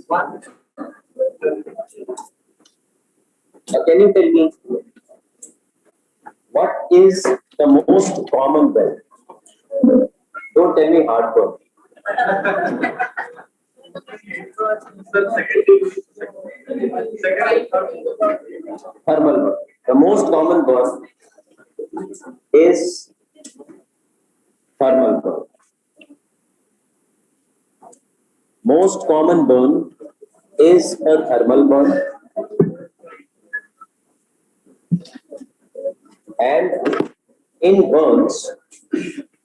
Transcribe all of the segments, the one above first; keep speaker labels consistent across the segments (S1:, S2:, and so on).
S1: Can you tell me what is the most common burn? Don't tell me heartburn. Thermal burn. The most common burn is thermal burn. Most common burn is a thermal burn. And in burns,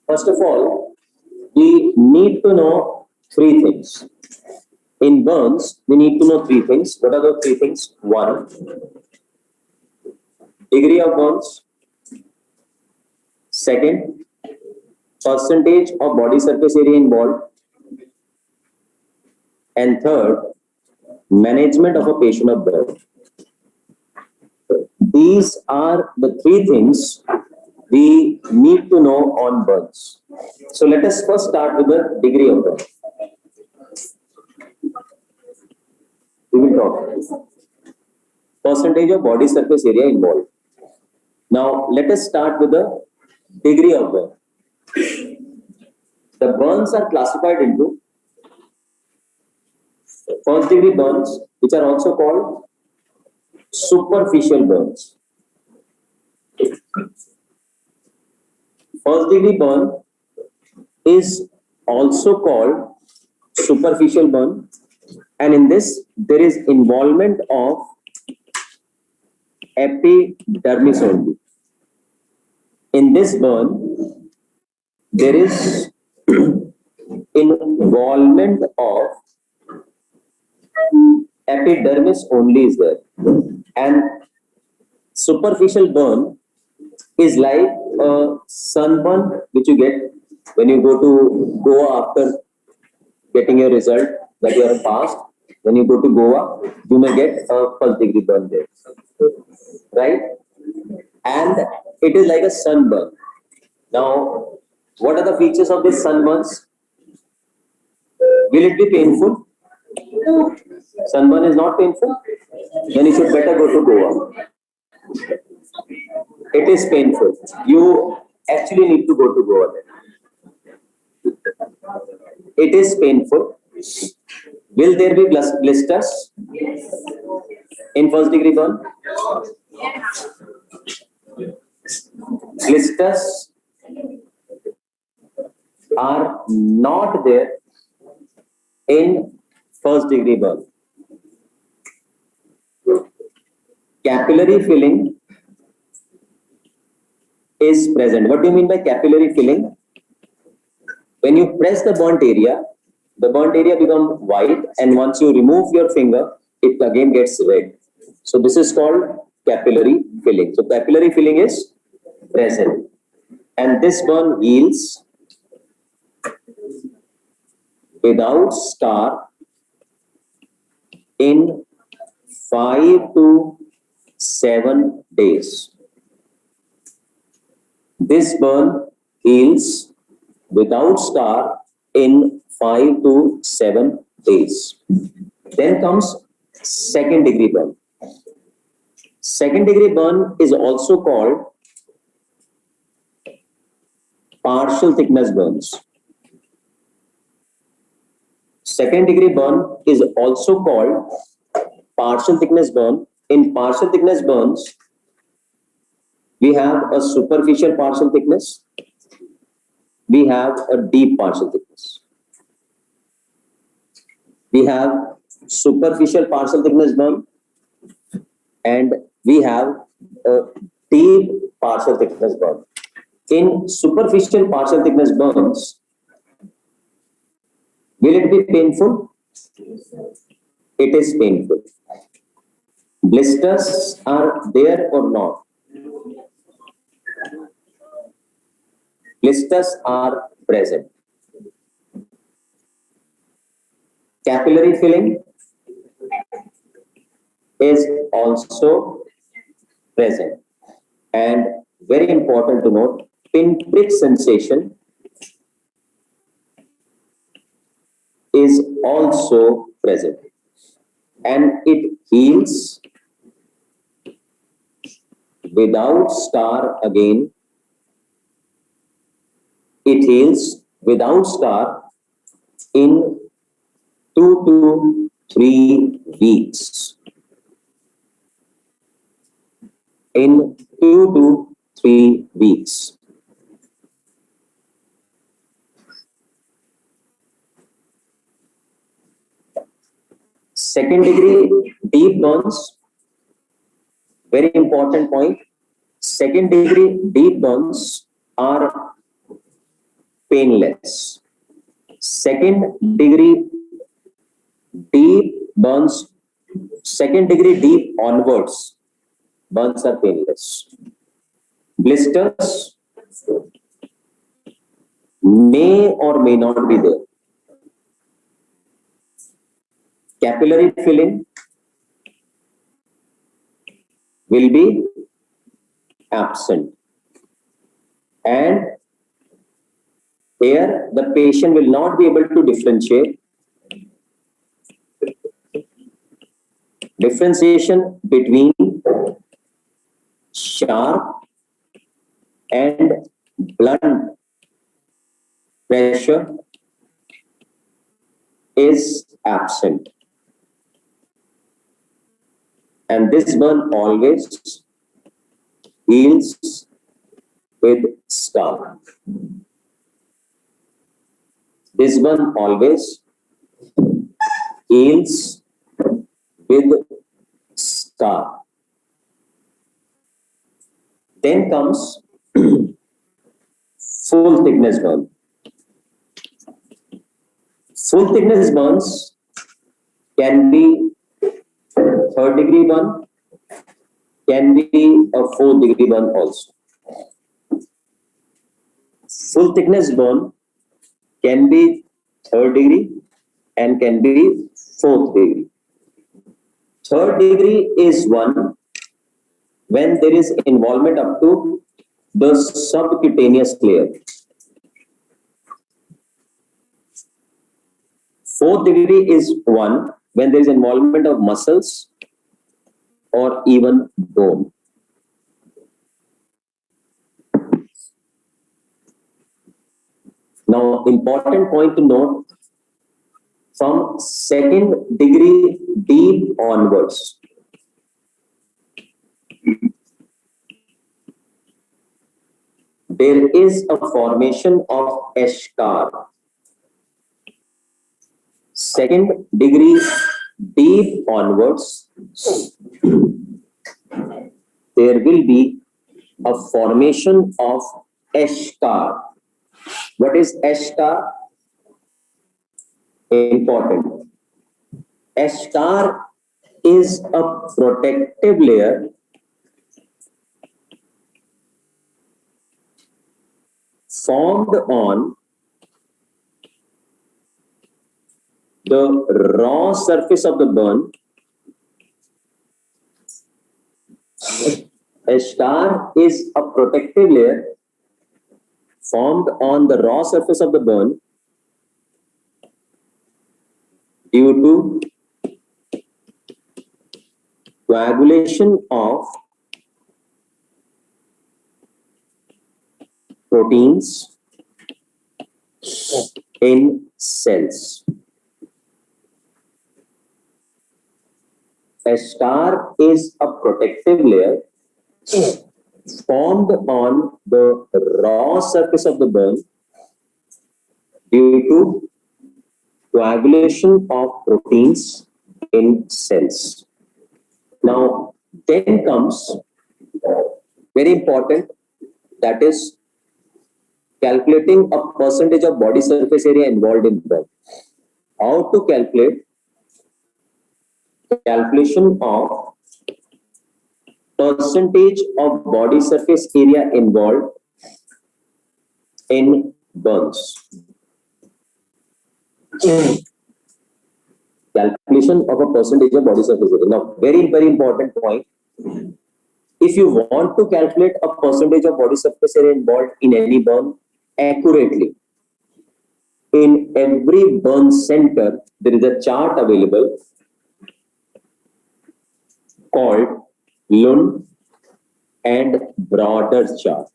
S1: first of all, we need to know three things. In burns, we need to know three things. What are the three things? One, degree of burns. Second, percentage of body surface area involved. And third, management of a patient of burn. These are the three things we need to know on burns. So let us first start with the degree of burn. We will talk percentage of body surface area involved. Now let us start with the degree of burn. The burns are classified into first degree burns, which are also called superficial burns. First degree burn is also called superficial burn, and in this there is involvement of epidermis only. In this burn there is involvement of epidermis only is there, and superficial burn is like a sunburn which you get when you go to Goa after getting your result that you are passed. When you go to Goa, you may get a first degree burn there, right? And it is like a sunburn. Now, what are the features of this sunburns? Will it be painful? No. Sunburn is not painful? Then you should better go to Goa. It is painful. You actually need to go to Goa then. It is painful. Will there be blisters? Yes. In first degree burn? Yes. Blisters are not there in first degree burn. Capillary filling is present. What do you mean by capillary filling? When you press the burnt area becomes white, and once you remove your finger, it again gets red. So this is called capillary filling. So capillary filling is present, and this burn heals without scar in 5 to 7 days. This burn heals without scar in 5 to 7 days. Then comes second degree burn. Second degree burn is also called partial thickness burns. Second degree burn is also called partial thickness burn. In partial thickness burns, we have a superficial partial thickness, we have a deep partial thickness. We have superficial partial thickness burn, and we have a deep partial thickness burn. In superficial partial thickness burns, will it be painful? It is painful. Blisters are there or not? Blisters are present. Capillary filling is also present. And very important to note, pinprick sensation is also present. and it heals without scar again. It heals without scar in 2 to 3 weeks. In 2 to 3 weeks. Second degree deep burns, very important point. Second degree deep burns are painless. Second degree deep burns, second degree deep onwards, burns are painless. Blisters may or may not be there. Capillary filling will be absent. And here the patient will not be able to differentiate between sharp and blunt pressure is absent. And this burn always heals with scar. This burn always heals with scar. Then comes full thickness burn. Full thickness burns can be third degree burn, can be a fourth degree burn also. Full thickness burn can be third degree and can be fourth degree. Third degree is one when there is involvement up to the subcutaneous layer. Fourth degree is one when there is involvement of muscles or even bone. Now, important point to note, from second degree deep onwards, there is a formation of eschar. Second degree deep onwards, there will be a formation of eschar. What is eschar? Important. Eschar is a protective layer formed on the raw surface of the burn. Eschar is a protective layer formed on the raw surface of the burn due to coagulation of proteins in cells. Eschar is a protective layer formed on the raw surface of the burn due to coagulation of proteins in cells. Now, then comes very important, that is calculating a percentage of body surface area involved in burn. How to calculate? Calculation of percentage of body surface area involved in burns. Calculation of a percentage of body surface area. Now, very, very important point. If you want to calculate a percentage of body surface area involved in any burn accurately, in every burn center, there is a chart available called Lund and Broader chart.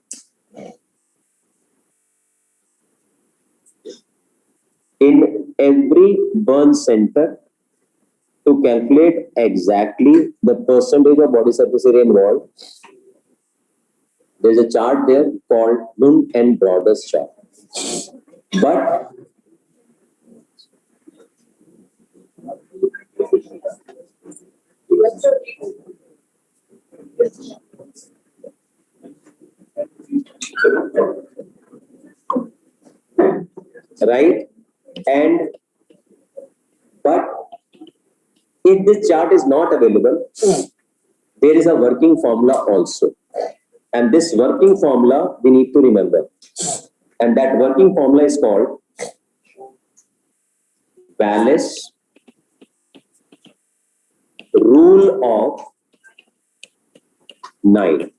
S1: In every burn center, to calculate exactly the percentage of body surface area involved, there's a chart there called Lund and Broader chart. But right, and but if this chart is not available, there is a working formula also, and this working formula we need to remember, and that working formula is called Wallace rule of 9.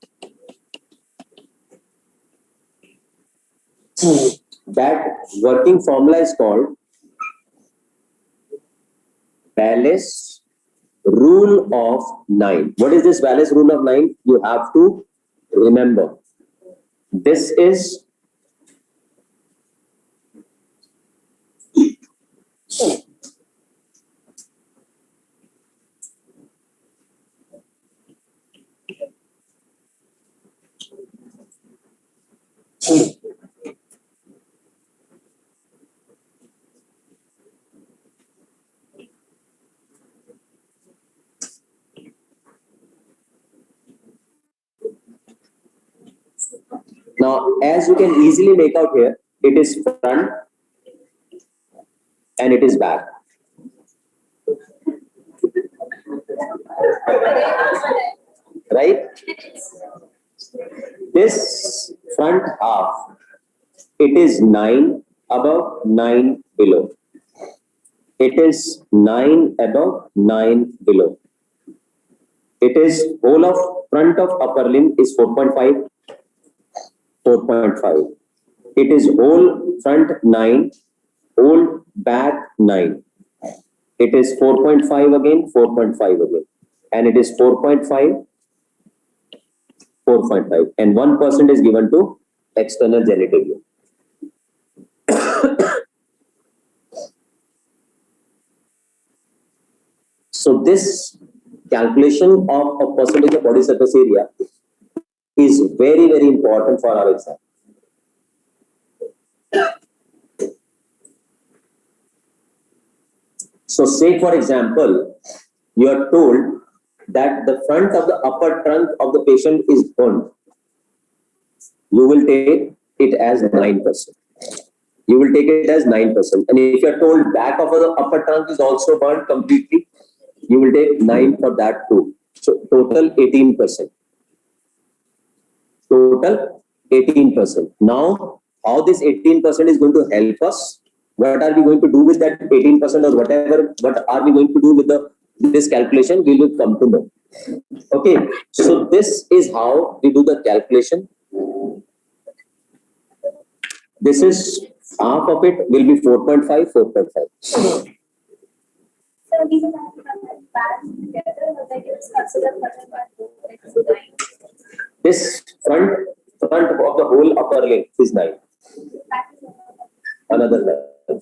S1: That working formula is called Wallace rule of 9. What is this Wallace rule of 9? You have to remember. This is now, as you can easily make out here, it is front and it is back. Right? This front half, it is 9 above, 9 below. It is 9 above, 9 below. It is whole of front of upper limb is 4.5, 4.5. It is whole front 9, whole back 9. It is 4.5 again, 4.5 again. And it is 4.5, 4.5. And 1% is given to external genitalia. So this calculation of a percentage of body surface area is very, very important for our exam. So say for example, you are told that the front of the upper trunk of the patient is burned. You will take it as 9%. You will take it as 9%. And if you are told back of the upper trunk is also burned completely, you will take 9 for that too. So total 18%. Total 18%. Now, how this 18% is going to help us? What are we going to do with that 18% or whatever? What are we going to do with this calculation? We will come to know. Okay, so this is how we do the calculation. This is half of it will be 4.5, 4.5.
S2: So these are together, like it's considered
S1: this front of the whole upper leg is 9. Another 9.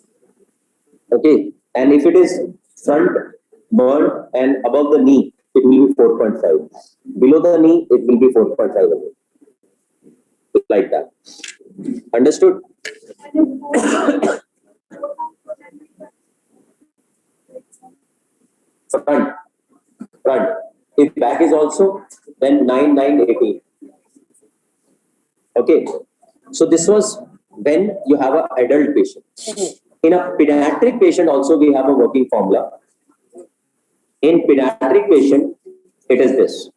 S1: Okay, and if it is front burn and above the knee, it will be 4.5. Below the knee, it will be 4.5 again. Like that. Understood? Front. If back is also, then 9, 9, 18. Okay. So this was when you have an adult patient. In a pediatric patient also we have a working formula. In pediatric patient, it is this.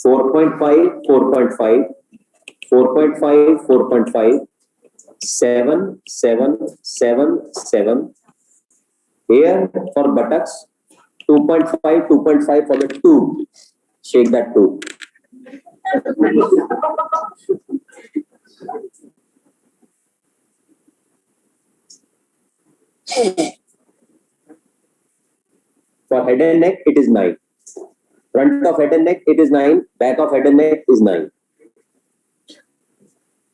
S1: 4.5, 4.5, 4.5, 4.5, 7, 7, 7, 7. Here for buttocks, 2.5, 2.5 for the tube. Shake that tube. For head and neck, it is 9. Front of head and neck, it is 9. Back of head and neck is 9.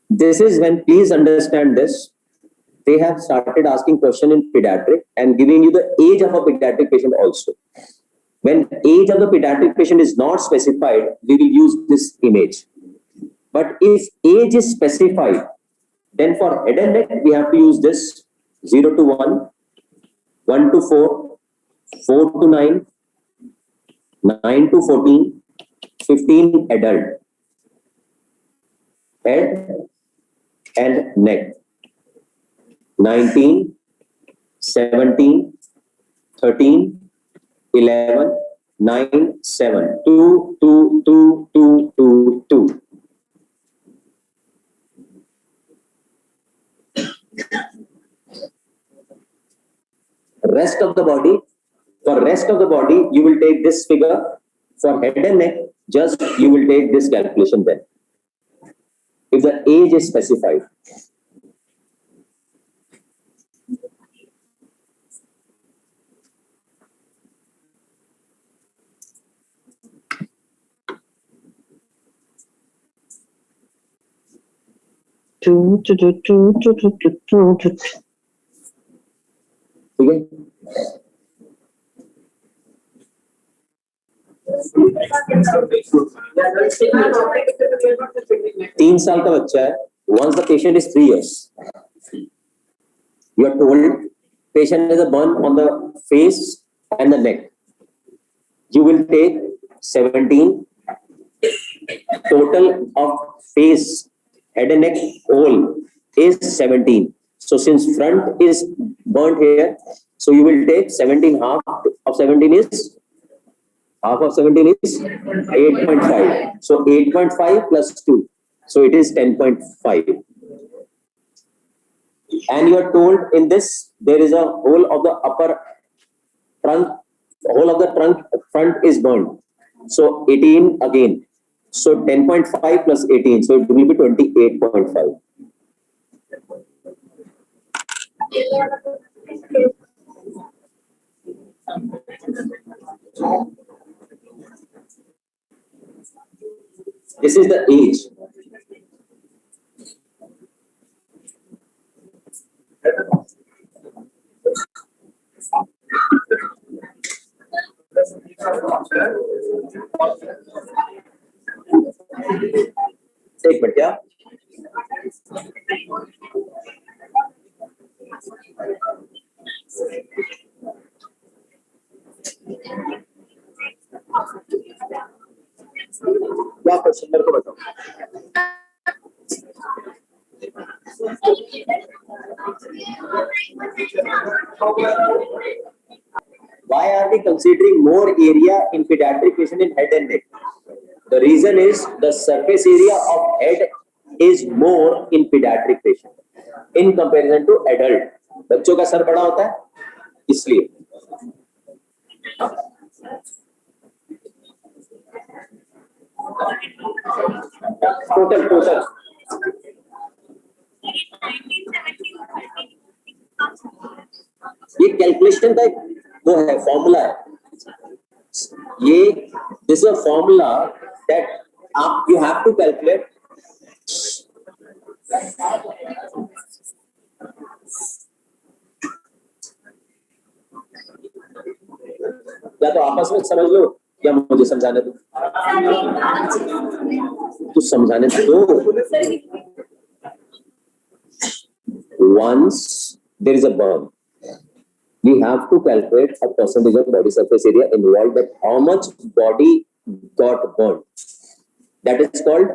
S1: This is when, please understand this, they have started asking question in pediatric and giving you the age of a pediatric patient also. When age of the pediatric patient is not specified, we will use this image. But if age is specified, then for head and neck, we have to use this 0 to 1, 1 to 4, 4 to 9, 9 to 14, 15 adult. Head and neck. 19, 17, 13, 11, 9, 7, 2, 2, 2, 2, 2, 2. Rest of the body, for rest of the body, you will take this figure. For head and neck, just you will take this calculation then. If the age is specified. Okay. 3 साल का बच्चा है. Once the patient is 3 years, you are told patient has a burn on the face and the neck. You will take 17. Total of face, head and neck whole is 17. So since front is burnt here, so you will take 17. Half of 17 is 8.5. So 8.5 plus 2. So it is 10.5. And you are told in this, there is a whole of the upper trunk, whole of the trunk front is burned. So 18 again. So 10.5 plus 18. So it will be 28.5. This is the age. एक minute क्या question मेरे को बताओ. Why are we considering more area in pediatric patient in head and neck? The reason is the surface area of head is more in pediatric patient in comparison to adult. बच्चों का sir बड़ा होता है इसलिए. Total ये calculation का वो है फॉर्मूला है. ये दिस अ फॉर्मूला दैट आप यू हैव टू कैलकुलेट. या तो आपस में समझ लो या मुझे समझाने दो. तो समझाने दो. Once there is a burn, we have to calculate a percentage of body surface area involved, that how much body got burned. That is called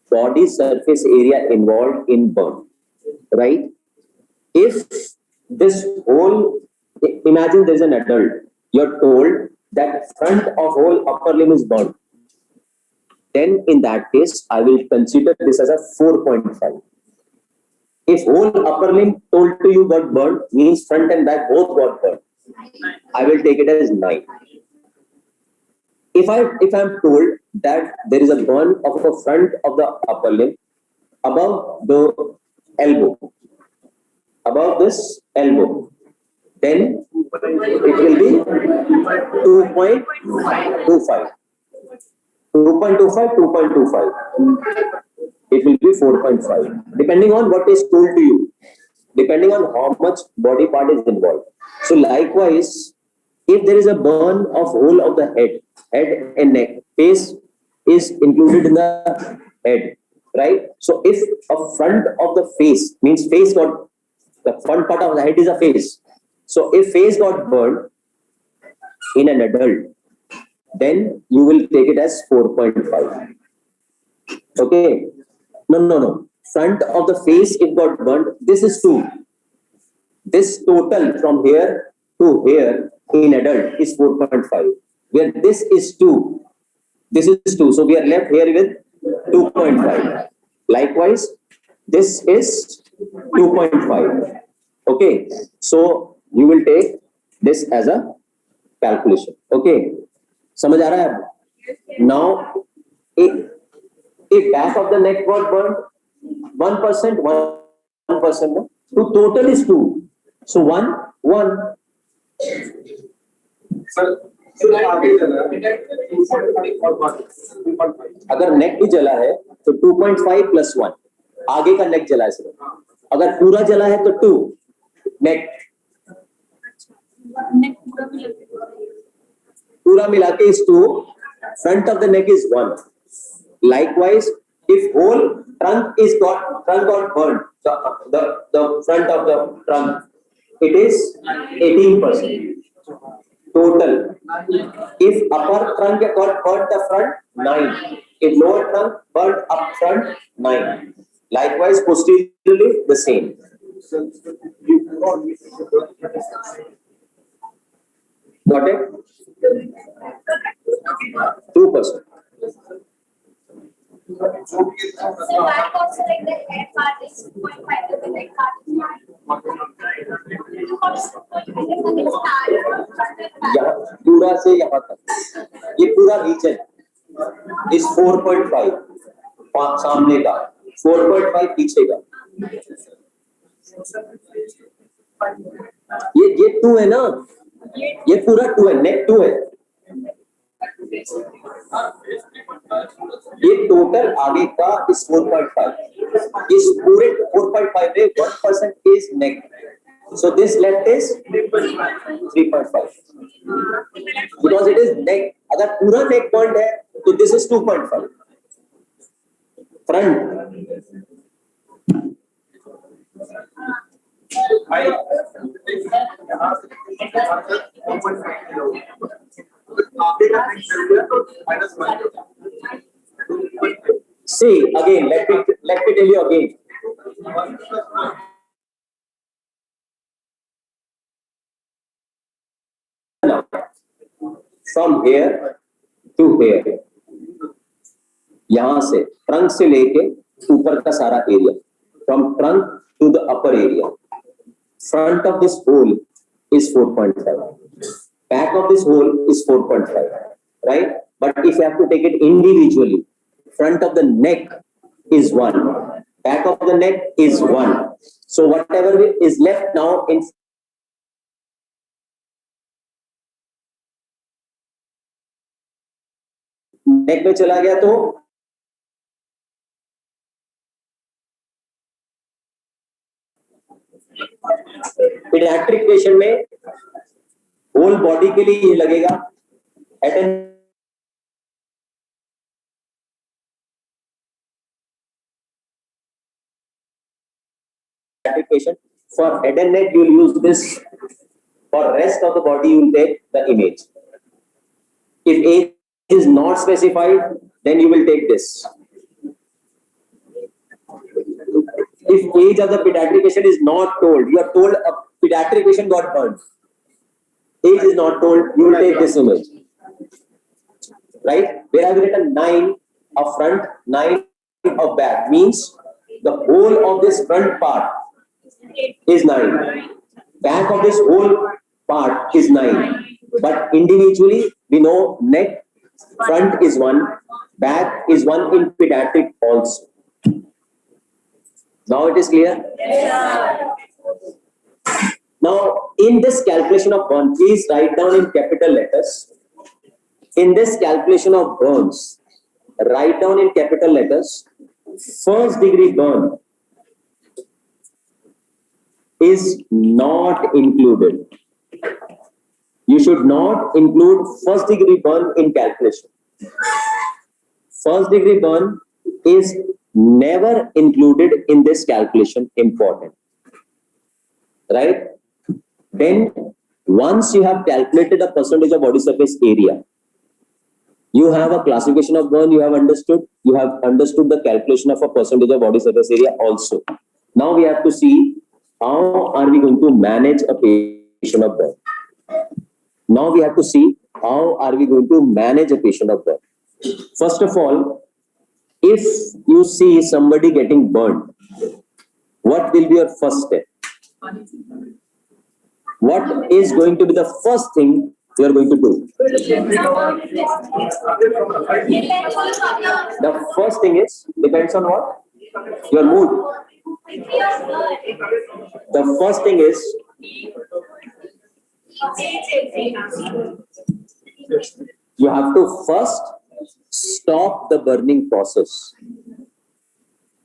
S1: body surface area involved in burn, right? If this whole, imagine there is an adult, you're told that front of whole upper limb is burned. then in that case, I will consider this as a 4.5. If whole upper limb told to you got burned, means front and back both got burned, I will take it as 9. If I'm told that there is a burn of the front of the upper limb above the elbow, above this elbow, then it will be 2.25. 2.25. It will be 4.5, depending on what is told to you, depending on how much body part is involved. So likewise, if there is a burn of whole of the head and neck, face is included in the head, right? So if a front of the face, means face got, the front part of the head is a face. So if face got burned in an adult, then you will take it as 4.5. Okay. No. Front of the face, it got burned. This is 2. This total from here to here in adult is 4.5. Where this is 2. This is 2. So we are left here with 2.5. Likewise, this is 2.5. Okay. So you will take this as a calculation. Okay. समझ आ रहा है? Now, if back of the neck got burned, 1%, 1%, no? So total is 2. So 1. अगर नेक भी जला है तो 2.5 + 1, आगे का नेक जला है सिर्फ. अगर पूरा जला है तो 2 नेक पूरा मिला के is 2. Front of the neck is 1. Likewise, if whole trunk got burned, the front of the trunk, it is 18% total. If upper trunk got burnt the front, 9. If lower trunk burnt up front, 9. Likewise, posteriorly the same. Got it? 2%.
S2: So that also like the head part is 2.5 and the neck part is 9.
S1: यहाँ पूरा से यहाँ तक ये पूरा reason इस 4.5 सामने का, 4.5 पीछे का, ये 2 है ना, ये पूरा 2 है, नेक 2 है. ये टोटल आगे का इस 4.5, इस पूरे 4.5 में 1% is neck, so this left is 3.5 because it is neck. अगर पूरा neck burned है तो this is 2.5. front see again, let me tell you again. Now, from here to here, यहाँ से trunk से लेके ऊपर का सारा area, from trunk to the upper area, front of this hole is 4.5, back of this hole is 4.5, right? But if you have to take it individually, front of the neck is 1, back of the neck is 1. So whatever is left now in neck में चला गया तो pediatric patient में whole body के लिए ये लगेगा at an pediatric patient. For head and neck, you will use this. For rest of the body, you will take the image. If age is not specified, then you will take this. If age of the pediatric patient is not told, you are told a pediatric patient got burned. Age is not told, you will take this image. Right? Where I have written 9, of front, 9 of back. Means the whole of this front part is 9. Back of this whole part is 9. But individually, we know neck, front is 1, back is 1 in pediatric also. Now it is clear? Now, in this calculation of burn, please write down in capital letters. In this calculation of burns, write down in capital letters, first degree burn is not included. You should not include first degree burn in calculation. First degree burn is never included in this calculation. Important. Right? Then once you have calculated a percentage of body surface area, you have a classification of burn, you have understood the calculation of a percentage of body surface area also. Now we have to see how are we going to manage a patient of burn. Now we have to see how are we going to manage a patient of burn. First of all, if you see somebody getting burned, what will be your first step? What is going to be the first thing you are going to do? The first thing is, depends on what? Your mood. The first thing is, you have to first stop the burning process.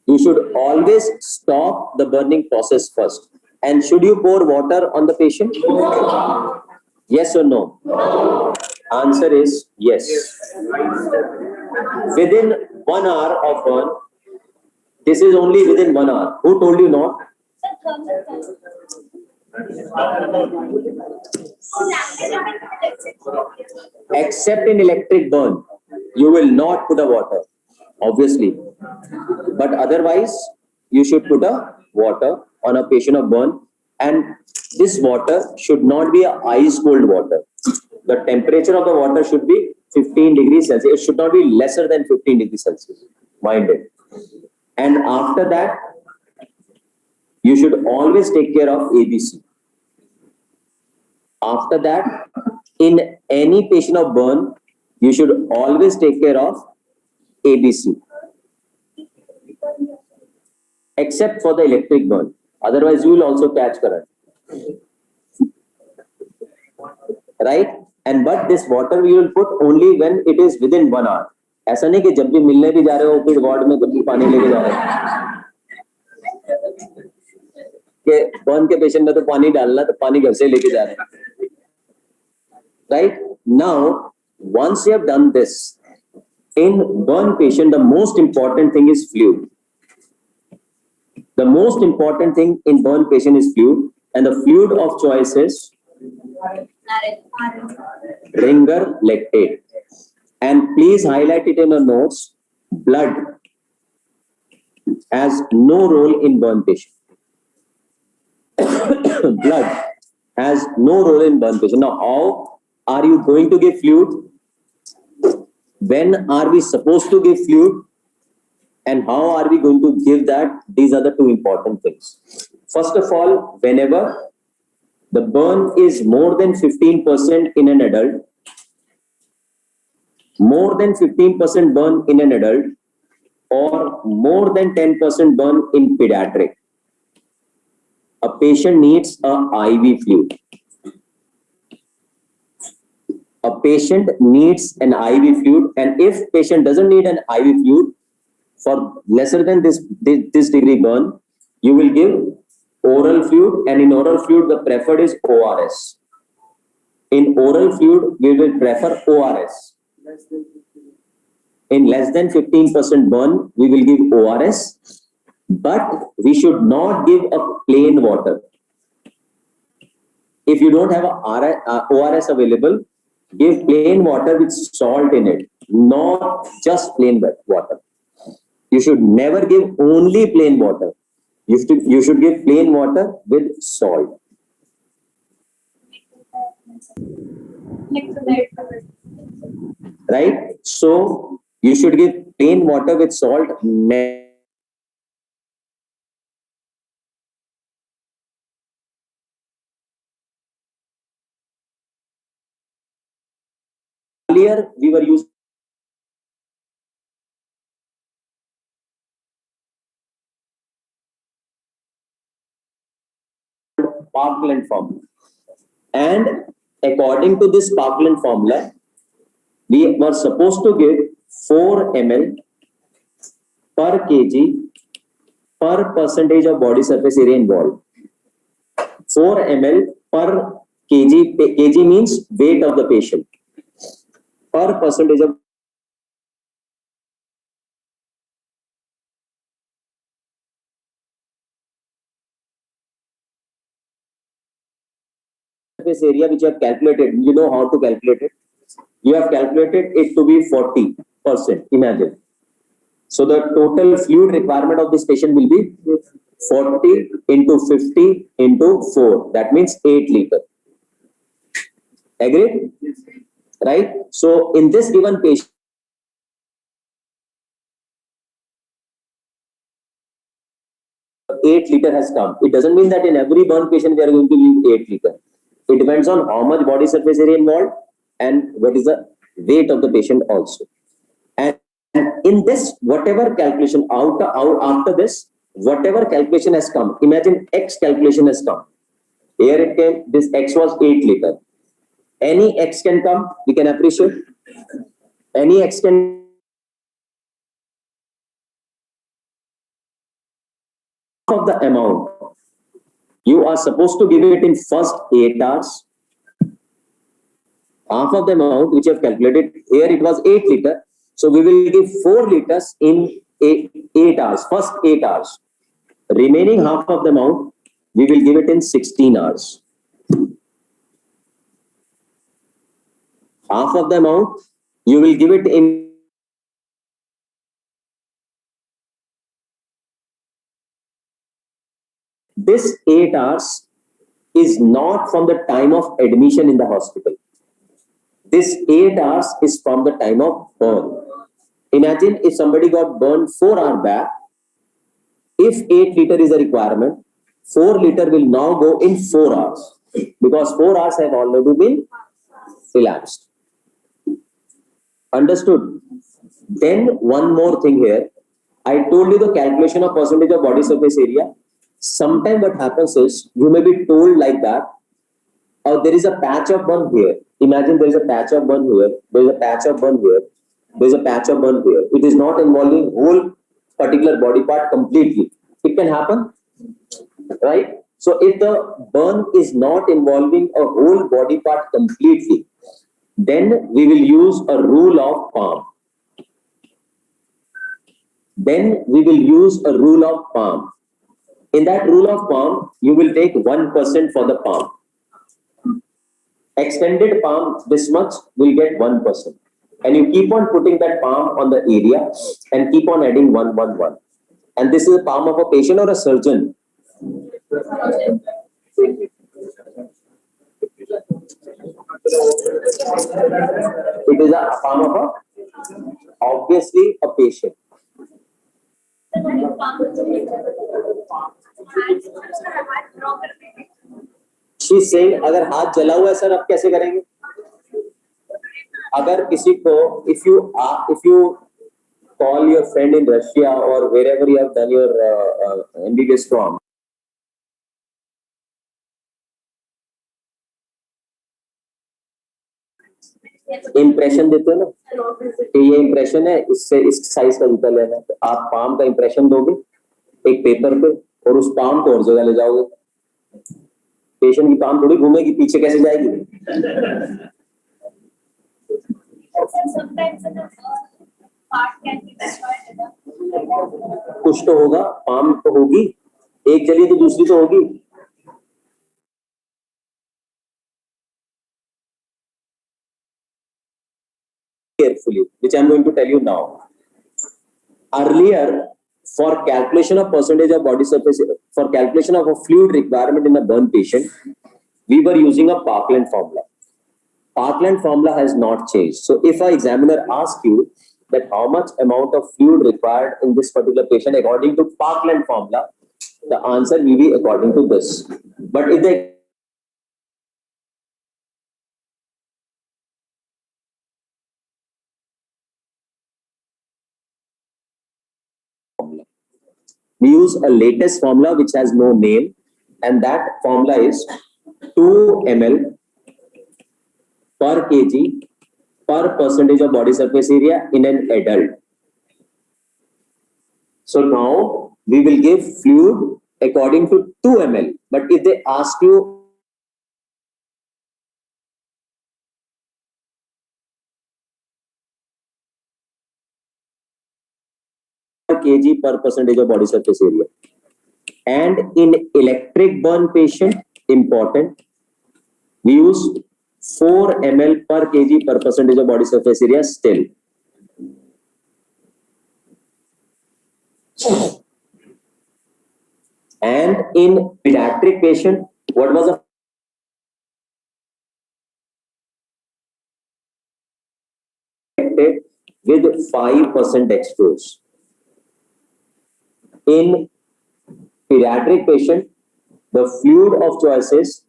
S1: You should always stop the burning process first. And should you pour water on the patient? Yes or no? Answer is yes. Within 1 hour of burn, this is only within 1 hour. Who told you not? Except in electric burn, you will not put a water, obviously. But otherwise, you should put a water on a patient of burn, and this water should not be a ice cold water. The temperature of the water should be 15 degrees Celsius. It should not be lesser than 15 degrees Celsius. Mind it. And after that, you should always take care of ABC. After that, in any patient of burn, you should always take care of ABC. Except for the electric burn. Otherwise, you will also catch current. Right? And but this water we will put only when it is within 1 hour. ऐसा नहीं कि जब भी मिलने भी जा रहे हो फिर वार्ड में कभी पानी लेके जा रहे हो कि बर्न के पेशेंट में तो पानी डालना तो पानी घर से लेके जा रहे हैं. Right? Now, once you have done this, in burn patient, the most important thing is fluid. The most important thing in burn patient is fluid, and the fluid of choice is ringer lactate. And please highlight it in your notes. Blood has no role in burn patient. Blood has no role in burn patient. Now, how are you going to give fluid? When are we supposed to give fluid? And how are we going to give that? These are the two important things. First of all, whenever the burn is more than 15% in an adult, more than 15% burn in an adult, or more than 10% burn in pediatric, a patient needs a IV fluid. A patient needs an IV fluid, and if patient doesn't need an IV fluid for lesser than this degree burn, you will give oral fluid, and in oral fluid the preferred is ORS. In oral fluid we will prefer ORS. In less than 15% burn we will give ORS, but we should not give a plain water. If you don't have a ORS available, give plain water with salt in it, not just plain water. You should never give only plain water. You should give plain water with salt. Right? So You should give plain water with salt. Earlier, we were using Parkland formula. And according to this Parkland formula, we were supposed to give 4 ml per kg per percentage of body surface area involved. 4 ml per kg. Kg means weight of the patient. Per percentage of surface area which you have calculated. You know how to calculate it. You have calculated it to be 40%. Imagine. So the total fluid requirement of this patient will be 40 into 50 into 4. That means 8 liters. Agreed? Right? So in this given patient, 8 liters has come. It doesn't mean that in every burn patient we are going to give 8 liters. It depends on how much body surface area involved and what is the weight of the patient also. And in this, whatever calculation after this, whatever calculation has come, imagine X calculation has come. Here it came, this X was 8 liters. Any X can come, we can appreciate. Any X can of the amount. You are supposed to give it in first 8 hours. Half of the amount which you have calculated, here it was 8 liters. So we will give 4 liters in 8 hours, first 8 hours. Remaining half of the amount, we will give it in 16 hours. Half of the amount, you will give it in this 8 hours is not from the time of admission in the hospital. This 8 hours is from the time of burn. Imagine if somebody got burned 4 hours back, if 8 liters is a requirement, 4 liters will now go in 4 hours because 4 hours have already been elapsed. Understood? Then one more thing here. I told you the calculation of percentage of body surface area. Sometimes what happens is you may be told like that, or there is a patch of burn here. Imagine there is a patch of burn here, there is a patch of burn here, there is a patch of burn here. It is not involving whole particular body part completely. It can happen, right? So if the burn is not involving a whole body part completely, then we will use a rule of palm. Then we will use a rule of palm. In that rule of palm, you will take 1% for the palm. Extended palm, this much, will get 1%. And you keep on putting that palm on the area and keep on adding 1, 1, 1. And this is the palm of a patient or a surgeon. It is a palm of a, obviously, a patient. She's saying, अगर हाथ जला हुआ है sir, अब कैसे करेंगे? अगर किसी को, if you call your friend in Russia or wherever you have done your MBBS from, impression देते हो ना कि ये इम्प्रेशन है, इससे इस साइज का जूता लेना है, तो आप पाम का इम्प्रेशन दोगे एक पेपर पे और उस पाम को और जगह ले जाओगे. पेशेंट की पाम थोड़ी घूमेगी, पीछे कैसे जाएगी? कुछ तो होगा, पाम तो होगी, एक जली तो दूसरी तो होगी. Carefully, which I am going to tell you now. Earlier, for calculation of percentage of body surface, for calculation of a fluid requirement in a burn patient, we were using a Parkland formula. Parkland formula has not changed. So if an examiner asks you that how much amount of fluid required in this particular patient according to Parkland formula, the answer will be according to this. But if they we use a latest formula which has no name, and that formula is 2 ml per kg per percentage of body surface area in an adult. So now we will give fluid according to 2 ml. But if they ask you per kg per percentage of body surface area, and in electric burn patient, important, we use 4 ml per kg per percentage of body surface area still. And in pediatric patient, what was affected with 5% dextrose. In pediatric patient, the fluid of choice is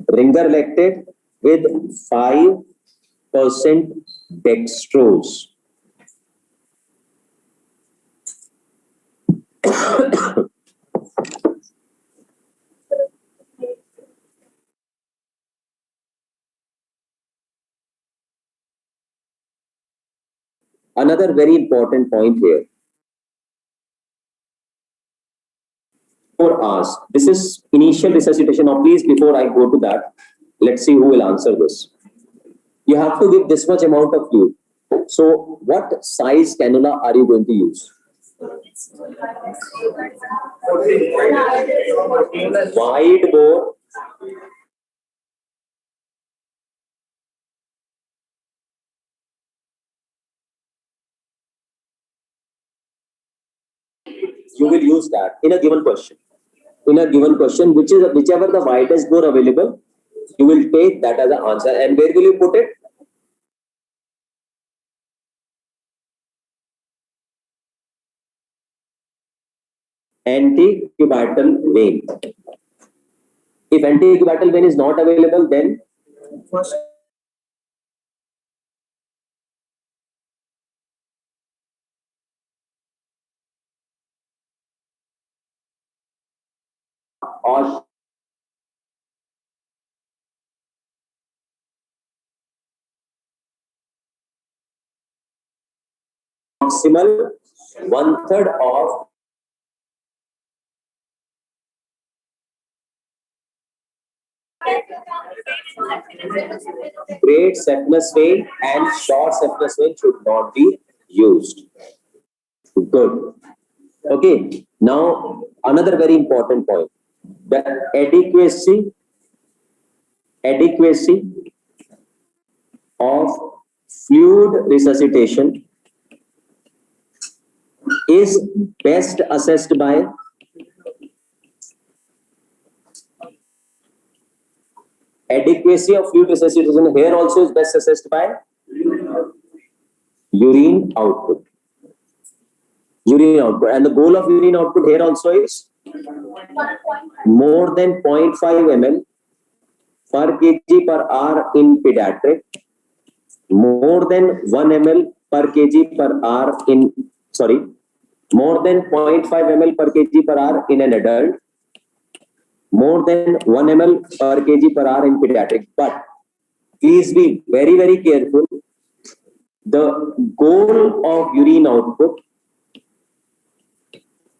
S1: ringer lactate with 5% dextrose. Another very important point here. 4 hours. This is initial resuscitation. Now, please, before I go to that, let's see who will answer this. You have to give this much amount of fluid. So, what size cannula are you going to use? Wide bore. You will use that in a given question. In a given question, whichever the widest bore available, you will take that as an answer. And where will you put it? Antecubital vein. If antecubital vein is not available, then first or maximal 1/3 of great saphenous vein and short saphenous vein should not be used. Good. Okay. Now, another very important point. The adequacy of fluid resuscitation is best assessed by adequacy of fluid resuscitation here also is best assessed by urine output. And the goal of urine output here also is more than 0.5 ml per kg per hour in pediatric, more than 1 ml per kg per hour in, more than 0.5 ml per kg per hour in an adult, more than 1 ml per kg per hour in pediatric. But please be very, very careful. The goal of urine output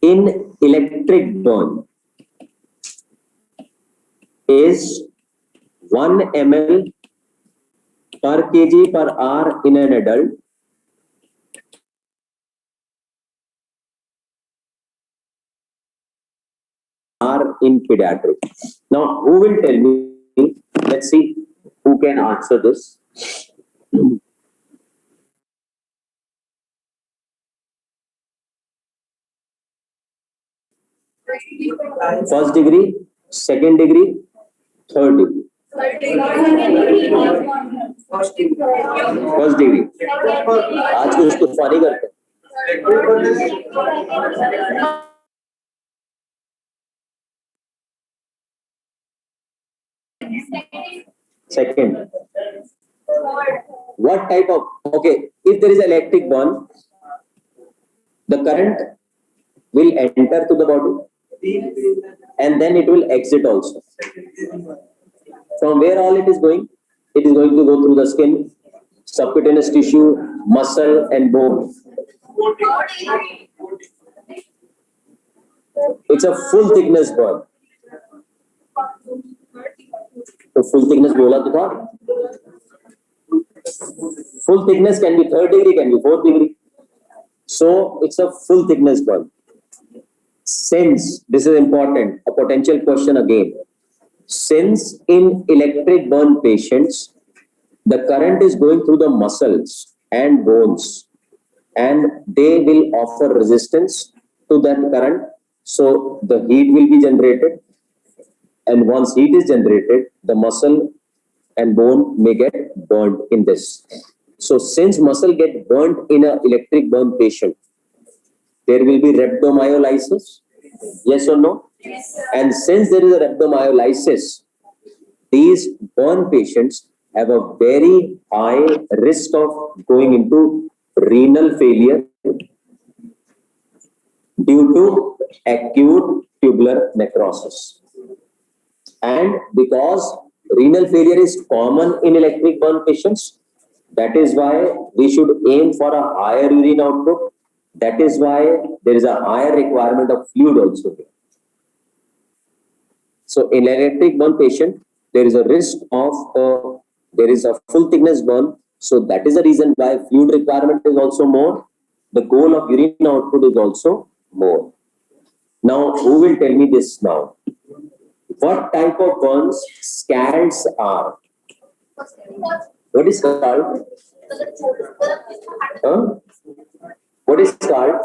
S1: in electric burn is 1 ml per kg per hour in an adult, are in pediatric. Now, who will tell me? Let's see who can answer this. First degree, second degree, third degree. First degree आज कुछ तूफानी करते हैं second what type of okay if there is electric burn the current will enter to the body and then it will exit also from where all it is going to go through the skin subcutaneous tissue muscle and bone it's a full thickness burn तो full thickness बोला तो था full thickness can be 3rd degree can be 4th degree so it's a full thickness burn since this is important a potential question again since in electric burn patients the current is going through the muscles and bones and they will offer resistance to that current so the heat will be generated and once heat is generated the muscle and bone may get burnt in this so since muscle get burnt in a electric burn patient there will be rhabdomyolysis yes or no yes, and since there is a rhabdomyolysis these burn patients have a very high risk of going into renal failure due to acute tubular necrosis and because renal failure is common in electric burn patients that is why we should aim for a higher urine output that is why there is a higher requirement of fluid also here. So in electric burn patient there is a risk of there is a full thickness burn so that is the reason why fluid requirement is also more the goal of urine output is also more. Now who will tell me this now? What type of burns scalds are? What is scald? Huh? What is scald?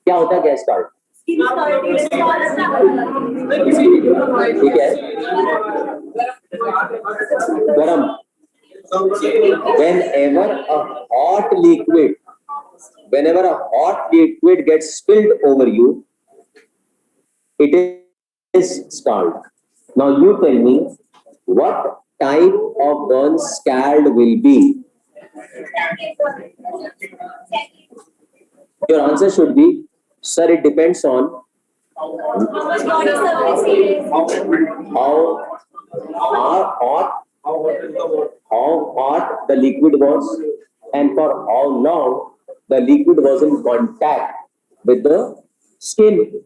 S1: क्या होता है क्या scald? ठीक है गरम whenever a hot liquid gets spilled over you it is scald. Now you tell me what type of burn scald will be. Your answer should be, sir, it depends on how hot the liquid was and for how long the liquid was in contact with the skin.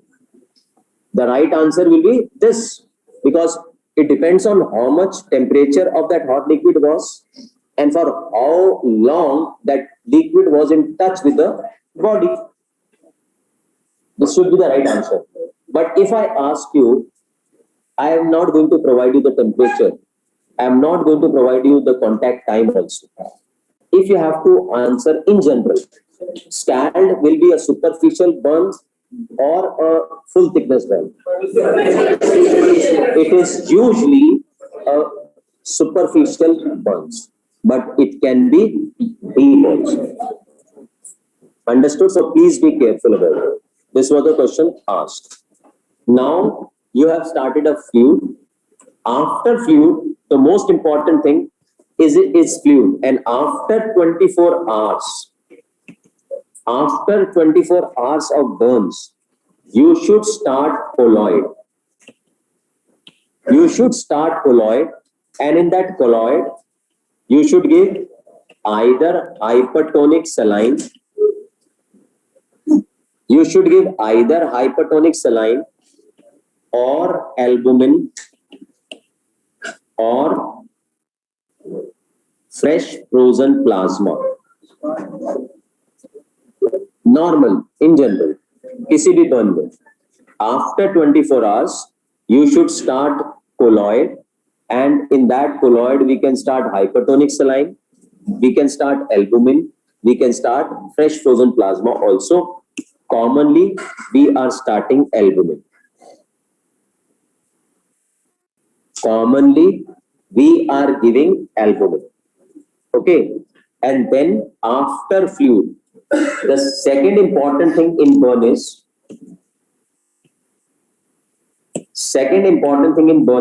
S1: The right answer will be this because it depends on how much temperature of that hot liquid was and for how long that liquid was in touch with the body. This should be the right answer. But if I ask you, I am not going to provide you the temperature. I am not going to provide you the contact time also. If you have to answer in general, scald will be a superficial burn or a full thickness burn. It is usually a superficial burns, but it can be deep also. Understood? So please be careful about it. This was the question asked. Now you have started a fluid. After fluid, the most important thing is fluid, and after 24 hours. After 24 hours of burns, you should start colloid. You should start colloid, and in that colloid, you should give either hypertonic saline. You should give either hypertonic saline or albumin or fresh frozen plasma. Normal in general, किसी भी burn में. After 24 hours, you should start colloid, and in that colloid we can start hypertonic saline, we can start albumin, we can start fresh frozen plasma also. Commonly, we are starting albumin. commonly we are giving albumin. Okay, and then after fluid, the second important thing in burn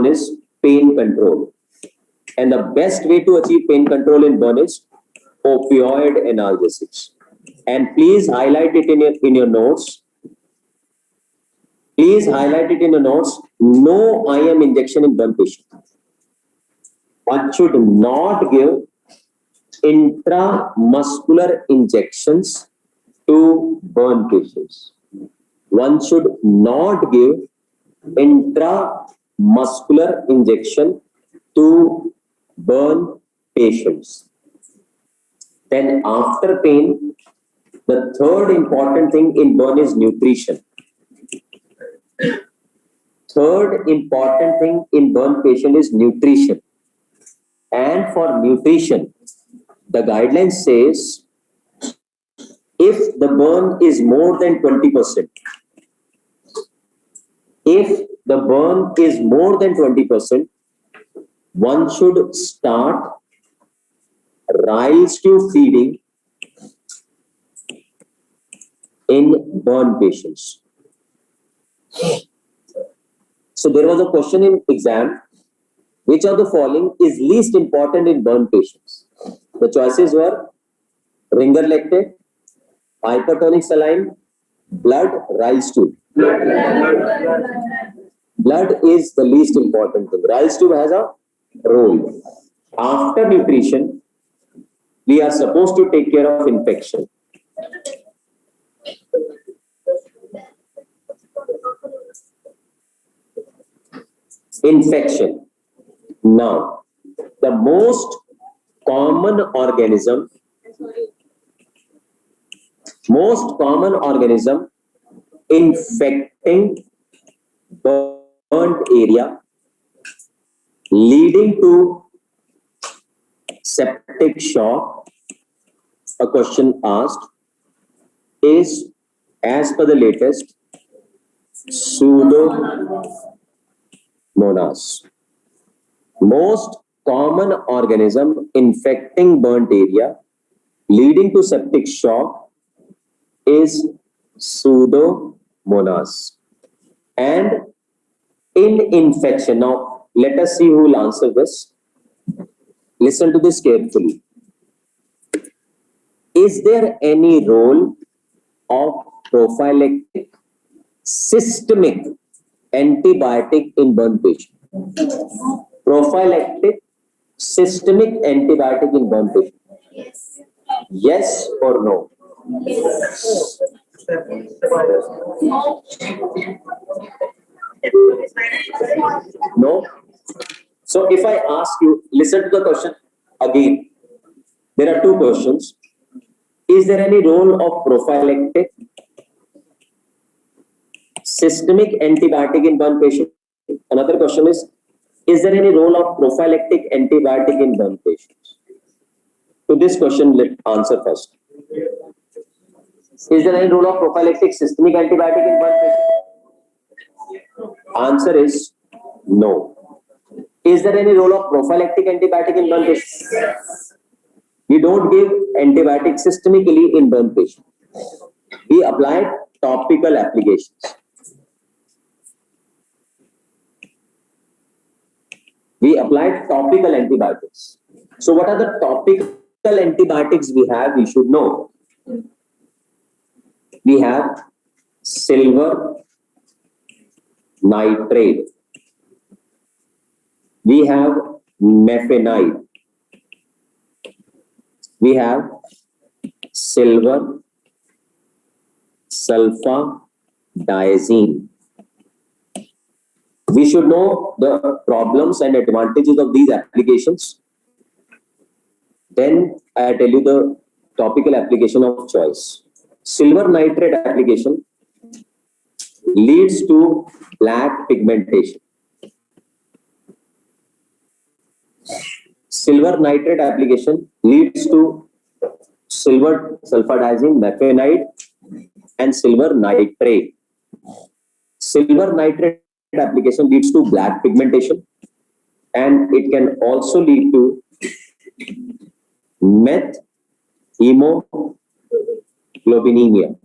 S1: is pain control. And the best way to achieve pain control in burn is opioid analgesics. And please highlight it in your notes. Please highlight it in your notes. No IM injection in burn patient. One should not give intramuscular injections to burn patients. One should not give intramuscular injection to burn patients. Then after pain, the third important thing in burn is nutrition. Third important thing in burn patient is nutrition. And for nutrition, the guideline says if the burn is more than 20%, if the burn is more than 20%, one should start rice tube feeding in burn patients. So there was a question in exam, which of the following is least important in burn patients? The choices were ringer lactate, hypertonic saline, blood, rice tube. Blood is the least important thing. Rice tube has a role. After nutrition, we are supposed to take care of infection. Infection. Now, the most common organism infecting burnt area leading to septic shock, a question asked, is, as per the latest, Pseudomonas. Most common organism infecting burnt area leading to septic shock is Pseudomonas. And in infection, now let us see who will answer this. Listen to this carefully. Is there any role of prophylactic systemic antibiotic in burn patient? Prophylactic systemic antibiotic in burn patient? Yes or no? Yes. No? So if I ask you, listen to the question again. There are two questions. Is there any role of prophylactic systemic antibiotic in burn patient? Another question is there any role of prophylactic antibiotic in burn patients? To this question, let's answer first. Is there any role of prophylactic systemic antibiotic in burn patient? Answer is no. Is there any role of prophylactic antibiotic in burn patient? We don't give antibiotic systemically in burn patient. We apply topical applications. We apply topical antibiotics. So what are the topical antibiotics we have? We should know. We have silver nitrate. We have mefenide. We have silver sulfadiazine. We should know the problems and advantages of these applications. Then I tell you the topical application of choice. Silver nitrate application leads to black pigmentation. Silver nitrate application leads to silver sulfadiazine, mefenide, and silver nitrate. Silver nitrate application leads to black pigmentation. and it can also lead to methemoglobinemia.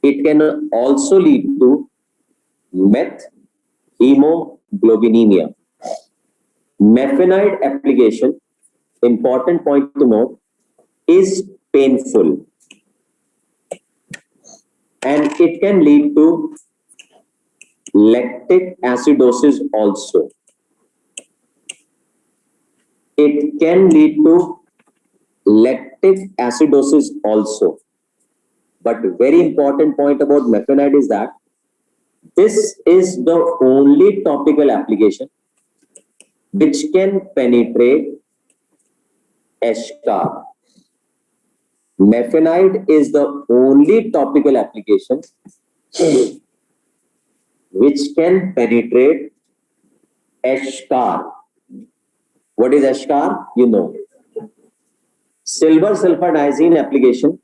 S1: It can also lead to methemoglobinemia. Mefenide application, important point to note, is painful, and it can lead to lactic acidosis also. It can lead to lactic acidosis also. But very important point about mefenide is that this is the only topical application which can penetrate eschar. Mefenide is the only topical application which can penetrate eschar. What is eschar? You know. Silver sulfadiazine application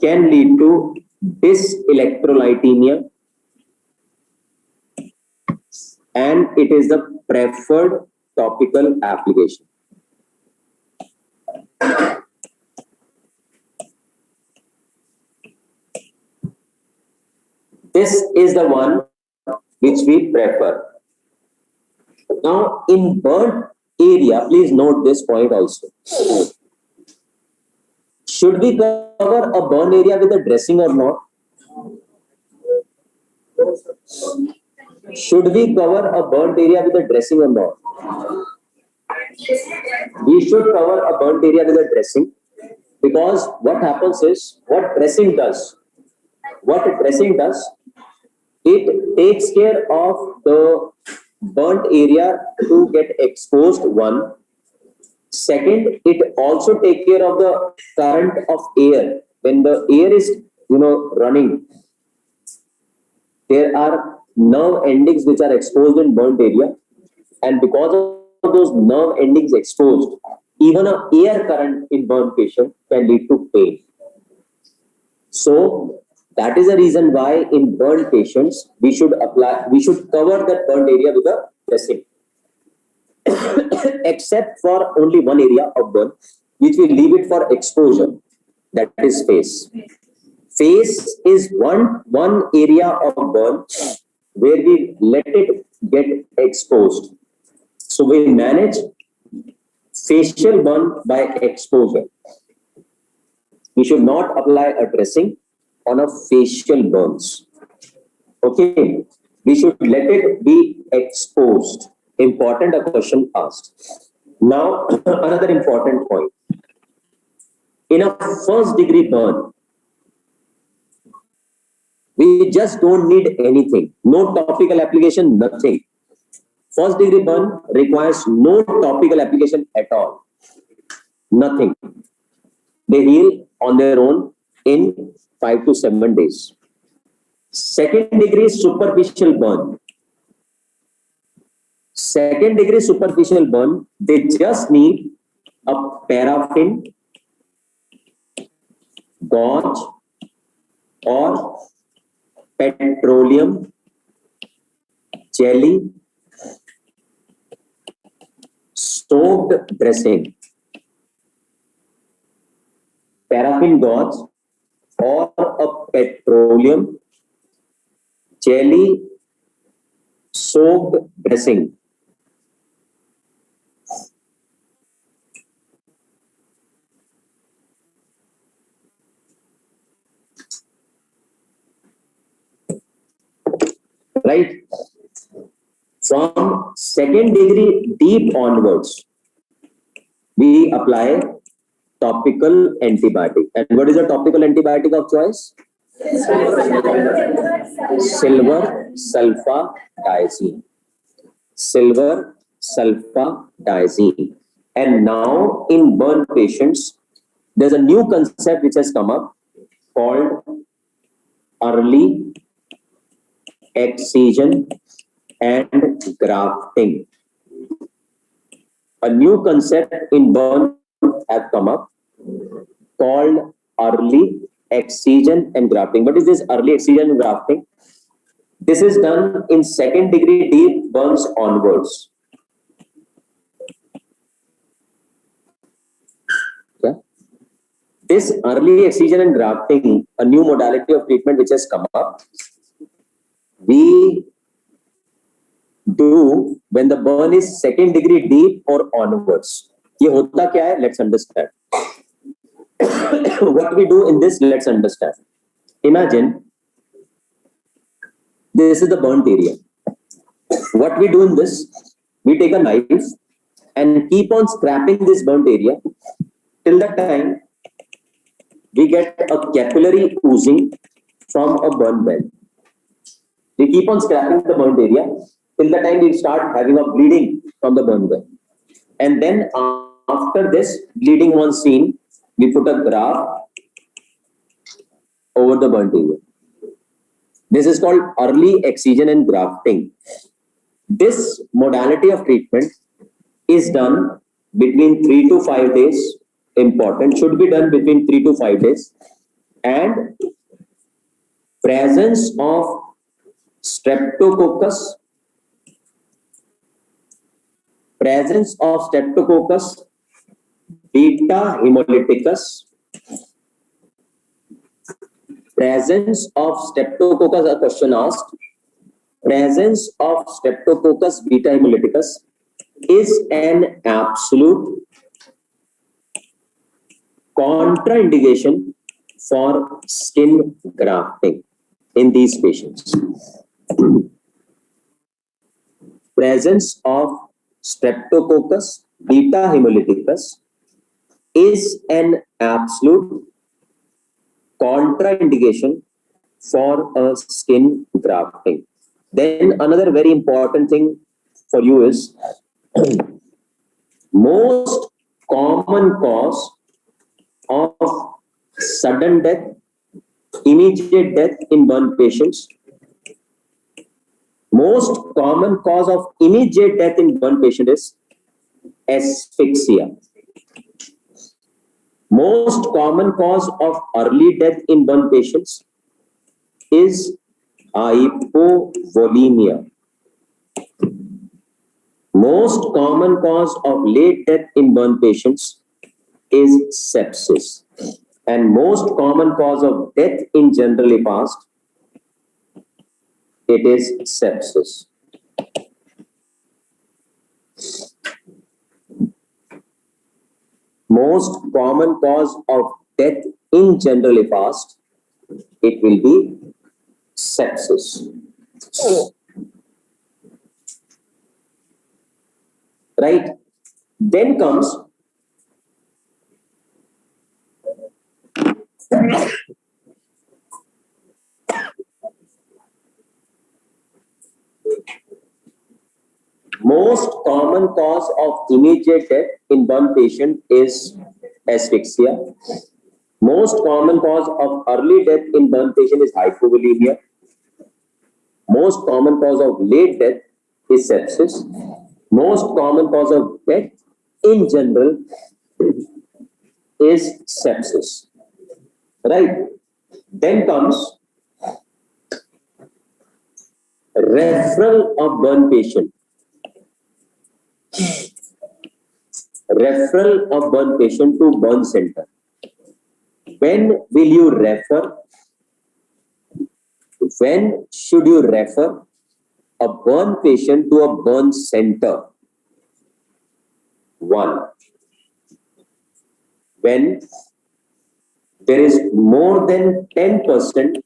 S1: can lead to dyselectrolytemia, and it is the preferred topical application. This is the one which we prefer. Now, in burnt area, please note this point also. Should we cover a burn area with a dressing or not? Should we cover a burnt area with a dressing or not? We should cover a burnt area with a dressing, because what happens is, what dressing does, it takes care of the burnt area to get exposed, one. Second, it also takes care of the current of air. When the air is, running, there are nerve endings which are exposed in burnt area, and because of those nerve endings exposed, even an air current in burnt patient can lead to pain. So that is the reason why in burnt patients we should cover that burnt area with a dressing. Except for only one area of burn, which we leave it for exposure, that is face. Face is one area of burn where we let it get exposed. So we manage facial burn by exposure. We should not apply a dressing on a facial burns. Okay, we should let it be exposed. Important, a question asked. Now, another important point. In a first degree burn, we just don't need anything. No topical application, nothing. First degree burn requires no topical application at all. Nothing. They heal on their own in 5 to 7 days. Second degree superficial burn. Second degree superficial burn, they just need a paraffin, gauze, or petroleum jelly soaked dressing. Paraffin gauze or a petroleum jelly soaked dressing. Right? From second degree deep onwards, we apply topical antibiotic. And what is a topical antibiotic of choice? Silver sulfadiazine. Silver sulfadiazine. And now in burn patients, there's a new concept which has come up called early excision and grafting. A new concept in burn have come up called early excision and grafting. What is this early excision and grafting? This is done in second degree deep burns onwards. Okay. This early excision and grafting, a new modality of treatment which has come up, we do when the burn is second degree deep or onwards. ये होता क्या है? Let's understand. What we do in this, let's understand. Imagine this is the burnt area. What we do in this, we take a knife and keep on scraping this burnt area till the time we get a capillary oozing from a burn bed. We keep on scraping the burnt area till the time we start having a bleeding from the burn bed. And then after this bleeding was seen, we put a graft over the burnt area. This is called early excision and grafting. This modality of treatment is done between 3 to 5 days. Important, should be done between 3 to 5 days. And presence of streptococcus, beta hemolyticus, presence of streptococcus, a question asked, presence of streptococcus beta hemolyticus is an absolute contraindication for skin grafting in these patients. Presence of streptococcus beta hemolyticus is an absolute contraindication for a skin grafting. Then another very important thing for you is most common cause of sudden death, immediate death in burn patients. Most common cause of immediate death in burn patient is asphyxia. Most common cause of early death in burn patients is hypovolemia. Most common cause of late death in burn patients is sepsis. And most common cause of death in generally past, it is sepsis. Most common cause of death in generally past, it will be sepsis. Right? Then comes most common cause of immediate death in burn patient is asphyxia. Most common cause of early death in burn patient is hypovolemia. Most common cause of late death is sepsis. Most common cause of death in general is sepsis. Right? Then comes referral of burn patient. Referral of burn patient to burn center. When will you refer? When should you refer a burn patient to a burn center? 1. When there is more than 10%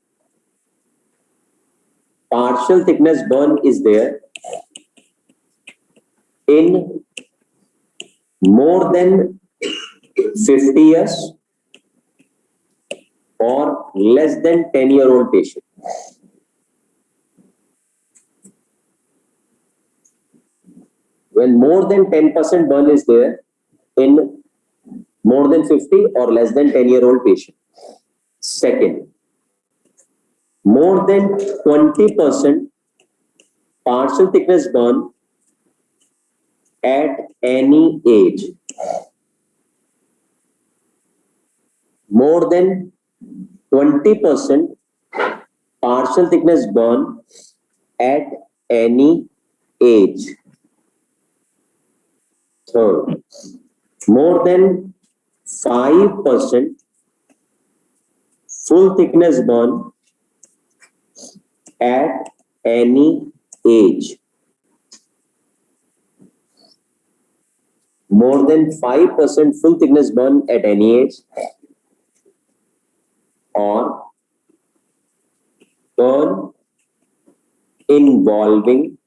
S1: partial thickness burn is there in more than 50 years or less than 10-year-old patient. When more than 10% burn is there in more than 50 or less than 10-year-old patient. Second, more than 20% partial thickness burn at any age. More than 20% partial thickness burn at any age. Third, more than 5% full thickness burn at any age. More than 5% full thickness burn at any age, or burn involving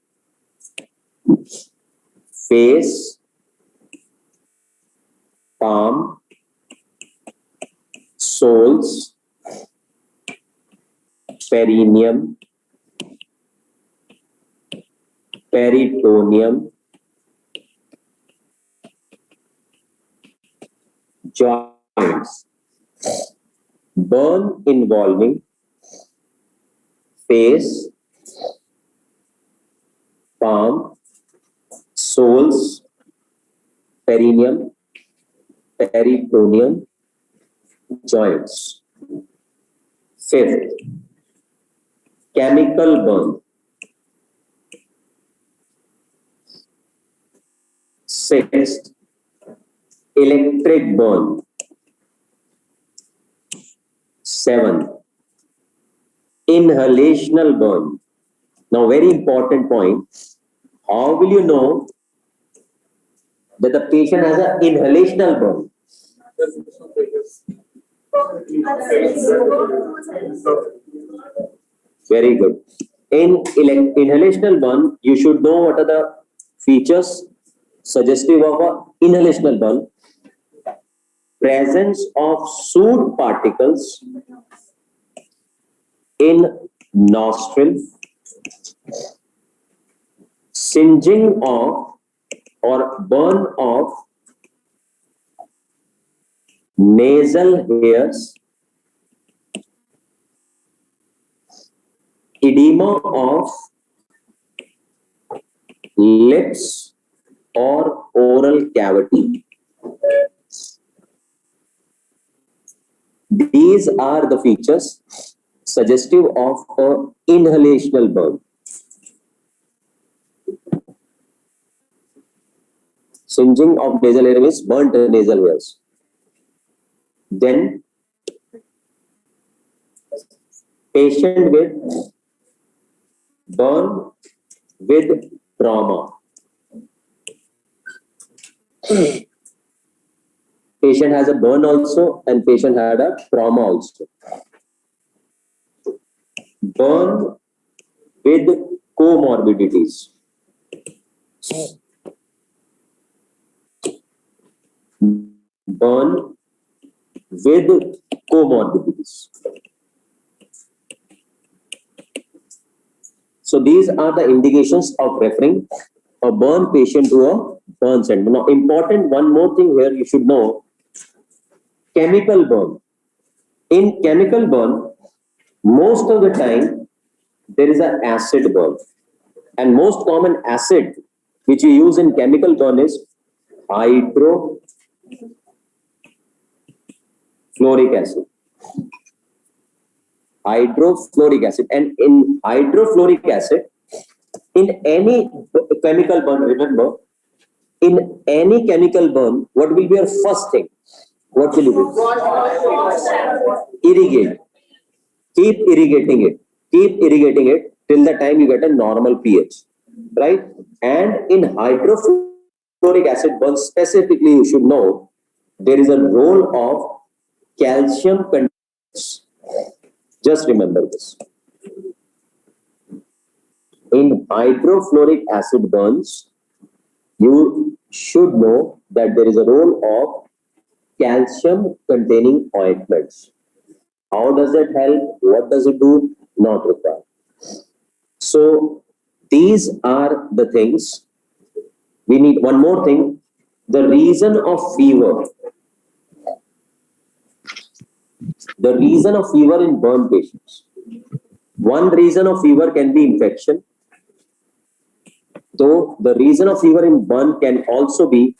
S1: face, palm, soles, perineum, peritoneum, joints. Burn involving face, palm, soles, perineum, peritoneum, joints. Fifth, chemical burn. Sixth, electric burn. 7, inhalational burn. Now, very important point. How will you know that the patient has an inhalational burn? Very good. In inhalational burn, you should know what are the features suggestive of an inhalational burn. Presence of soot particles in nostril, singeing of or burn of nasal hairs, edema of lips or oral cavity. These are the features suggestive of an inhalational burn. Singeing of nasal hair means burnt nasal hairs. Then, patient with burn with trauma. Patient has a burn also and patient had a trauma also. Burn with comorbidities. Burn with comorbidities. So these are the indications of referring a burn patient to a burn center. Now, important one more thing here you should know. Chemical burn. In chemical burn, most of the time there is an acid burn, and most common acid which we use in chemical burn is hydrofluoric acid. Hydrofluoric acid, and in hydrofluoric acid, in any chemical burn, remember, in any chemical burn, what will be your first thing? What will you do? Irrigate. Keep irrigating it. Keep irrigating it till the time you get a normal pH, right? And in hydrofluoric acid burn specifically, you should know there is a role of calcium content. Just remember this. In hydrofluoric acid burns, you should know that there is a role of calcium containing ointments. How does it help? What does it do? Not required. So these are the things. We need one more thing. The reason of fever. The reason of fever in burn patients. One reason of fever can be infection. Though the reason of fever in burn can also be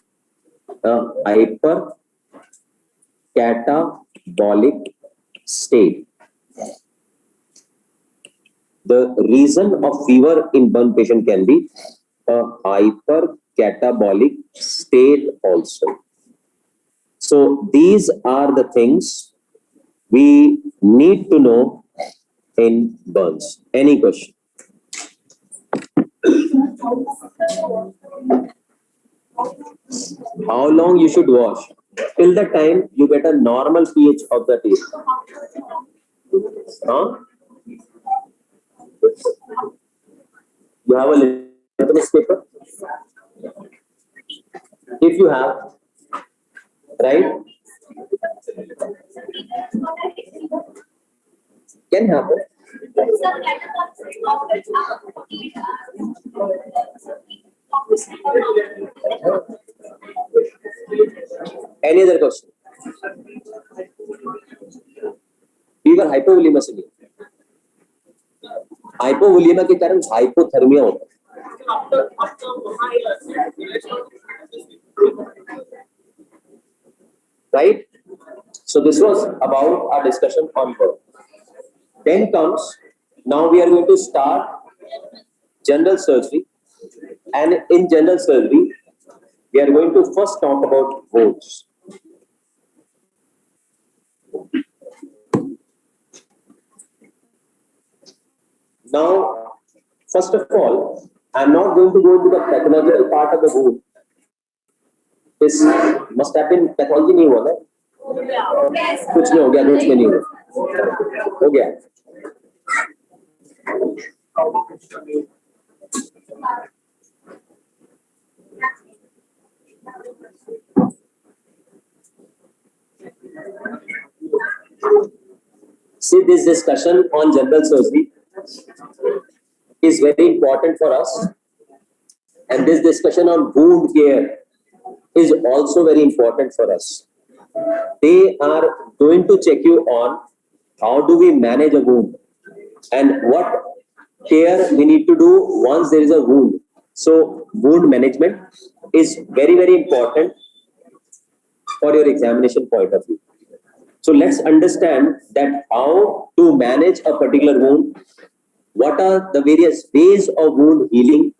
S1: hypercatabolic state. the reason of fever in burn patient can be a hypercatabolic state also. So these are the things we need to know in burns. Any question? How long you should wash? Till the time you get a normal pH of the teeth. Huh? You have a litmus paper? If you have, right? Can happen. Any other question? Fever hypovolemia से नहीं, hypovolaemia के कारण hypothermia होता है. Right? So this was about our discussion on burn. Then comes, now we are going to start general surgery, and in general surgery we are going to first talk about wounds. Now, first of all, I am not going to go into the pathological part of the wound. This must have been pathology नहीं हुआ ना? कुछ नहीं हो गया, कुछ नहीं हुआ. हो गया. See, this discussion on general surgery is very important for us, and this discussion on wound care is also very important for us. They are going to check you on how do we manage a wound and what care we need to do once there is a wound. So wound management is very, very important for your examination point of view. So let's understand that how to manage a particular wound, what are the various ways of wound healing,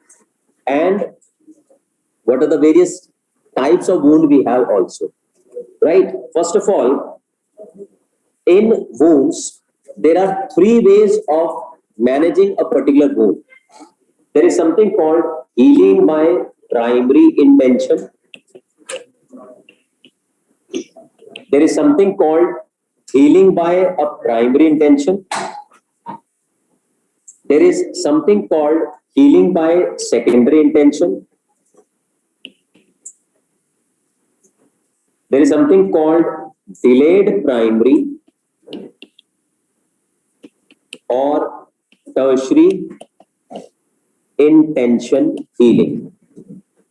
S1: and what are the various types of wound we have also. Right? First of all, in wounds, there are three ways of managing a particular wound. There is something called healing by primary intention. There is something called healing by a primary intention. There is something called healing by secondary intention. There is something called delayed primary or tertiary intention healing.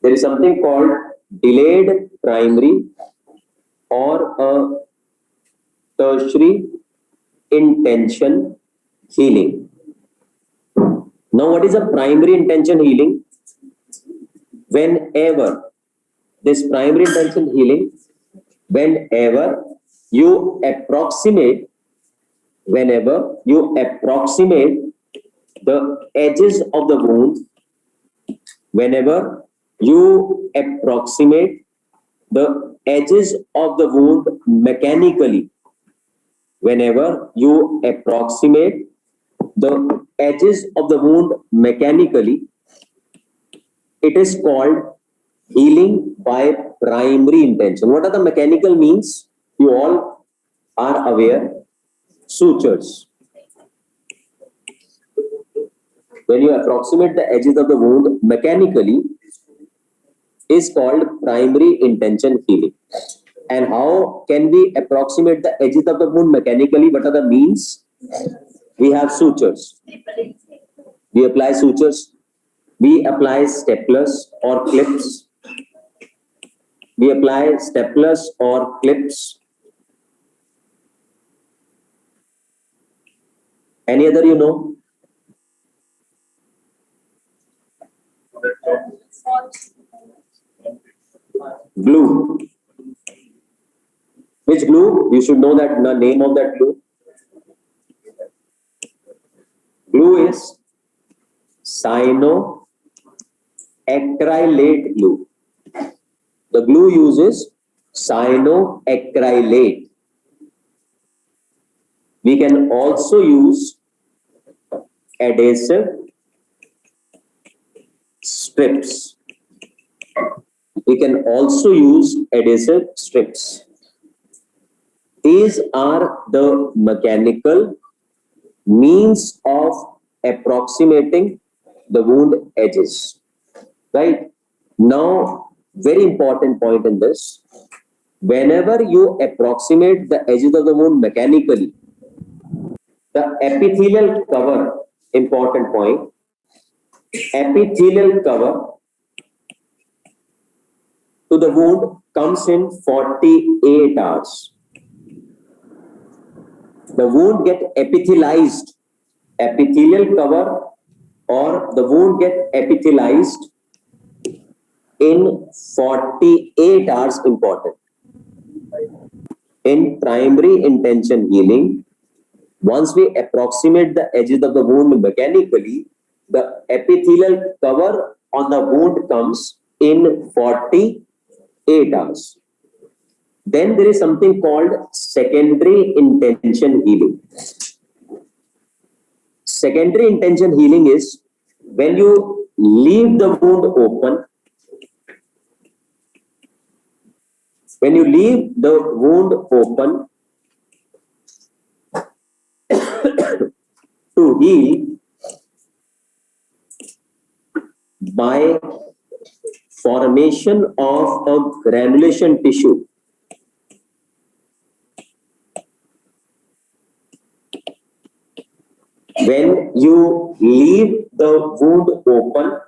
S1: There is something called delayed primary or a tertiary intention healing. Now, what is a primary intention healing? Whenever this primary intention healing, whenever you approximate the edges of the wound, whenever you approximate the edges of the wound mechanically, whenever you approximate the edges of the wound mechanically, it is called healing by primary intention. What are the mechanical means? You all are aware. Sutures. When you approximate the edges of the wound mechanically, is called primary intention healing. And how can we approximate the edges of the wound mechanically? What are the means? We have sutures. We apply sutures. We apply staplers or clips. We apply staplers or clips. Any other you know? Glue. Which glue? You should know that the name of that glue. Glue glue is cyanoacrylate glue. The glue uses cyanoacrylate. We can also use adhesive strips. We can also use adhesive strips. These are the mechanical means of approximating the wound edges. Right? Now, very important point in this. Whenever you approximate the edges of the wound mechanically, the epithelial cover, important point, epithelial cover to the wound comes in 48 hours. The wound get epithelialized, epithelial cover, or the wound get epithelialized in 48 hours, important. In primary intention healing, once we approximate the edges of the wound mechanically, the epithelial cover on the wound comes in 48 hours. Then there is something called secondary intention healing. Secondary intention healing is when you leave the wound open. When you leave the wound open to heal by formation of a granulation tissue. When you leave the wound open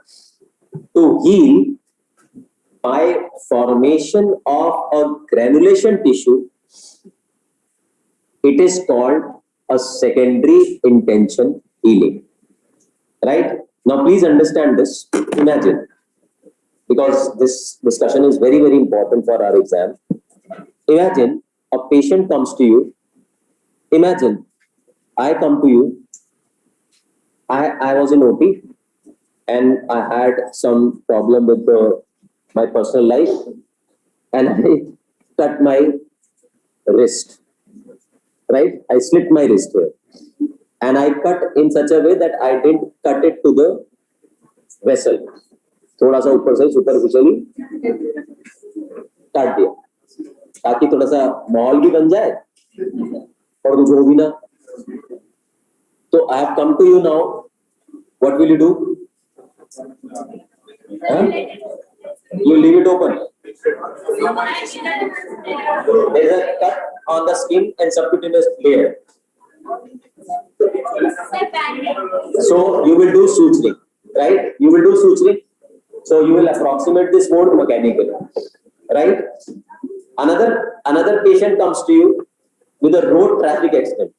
S1: to heal by formation of a granulation tissue, it is called a secondary intention healing. Right? Now please understand this. Imagine, because this discussion is very, very important for our exam. Imagine a patient comes to you. Imagine I come to you. I was in OT and I had some problem with my personal life and I cut my wrist. Right? I slit my wrist here. And I cut in such a way that I didn't cut it to the vessel. थोड़ा सा ऊपर से superficially काट दिया ताकि थोड़ा सा माहौल भी बन जाए और कुछ हो भी ना. So I have come to you now. What will you do? Huh? You leave it open. There is a cut on the skin and subcutaneous layer. So you will do suturing, right? You will do suturing. So you will approximate this wound mechanically, right? Another patient comes to you with a road traffic accident.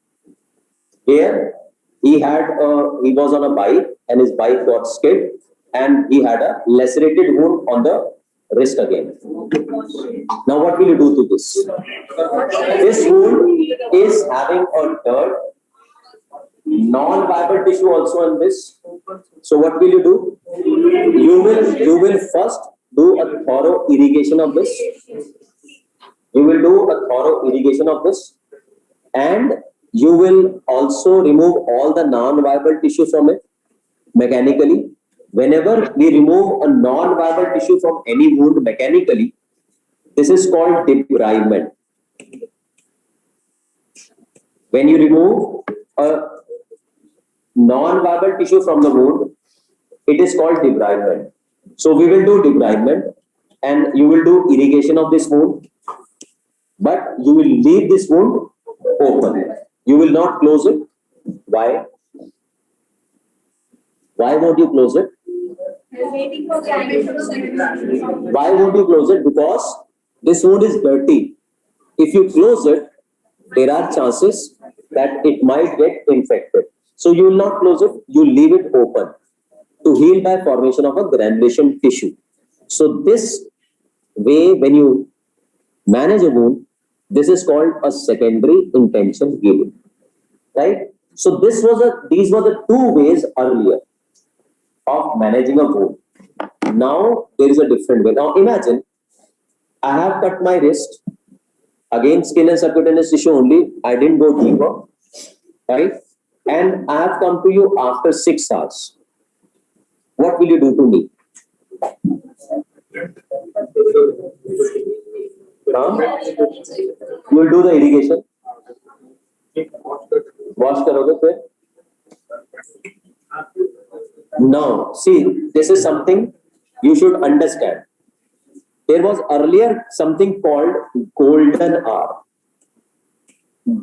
S1: Here he was on a bike and his bike got skid and he had a lacerated wound on the wrist again. Now what will you do to this? This wound is having a dirt, non-viable tissue also in this. So what will you do? You will first do a thorough irrigation of this. You will do a thorough irrigation of this, and you will also remove all the non-viable tissue from it mechanically. Whenever we remove a non-viable tissue from any wound mechanically, this is called debridement. When you remove a non-viable tissue from the wound, it is called debridement. So we will do debridement and you will do irrigation of this wound, but you will leave this wound open. You will not close it. Why? Why won't you close it? Why won't you close it? Because this wound is dirty. If you close it, there are chances that it might get infected. So you will not close it, you leave it open to heal by formation of a granulation tissue. So this way, when you manage a wound, this is called a secondary intention healing. Right? So these were the two ways earlier of managing a wound. Now there is a different way. Now imagine I have cut my wrist, again skin and subcutaneous tissue only, I didn't go deeper, right? And I have come to you after 6 hours. What will you do to me? Huh? You will do the irrigation? Wash karoge fir? Now, see, this is something you should understand. There was earlier something called golden hour.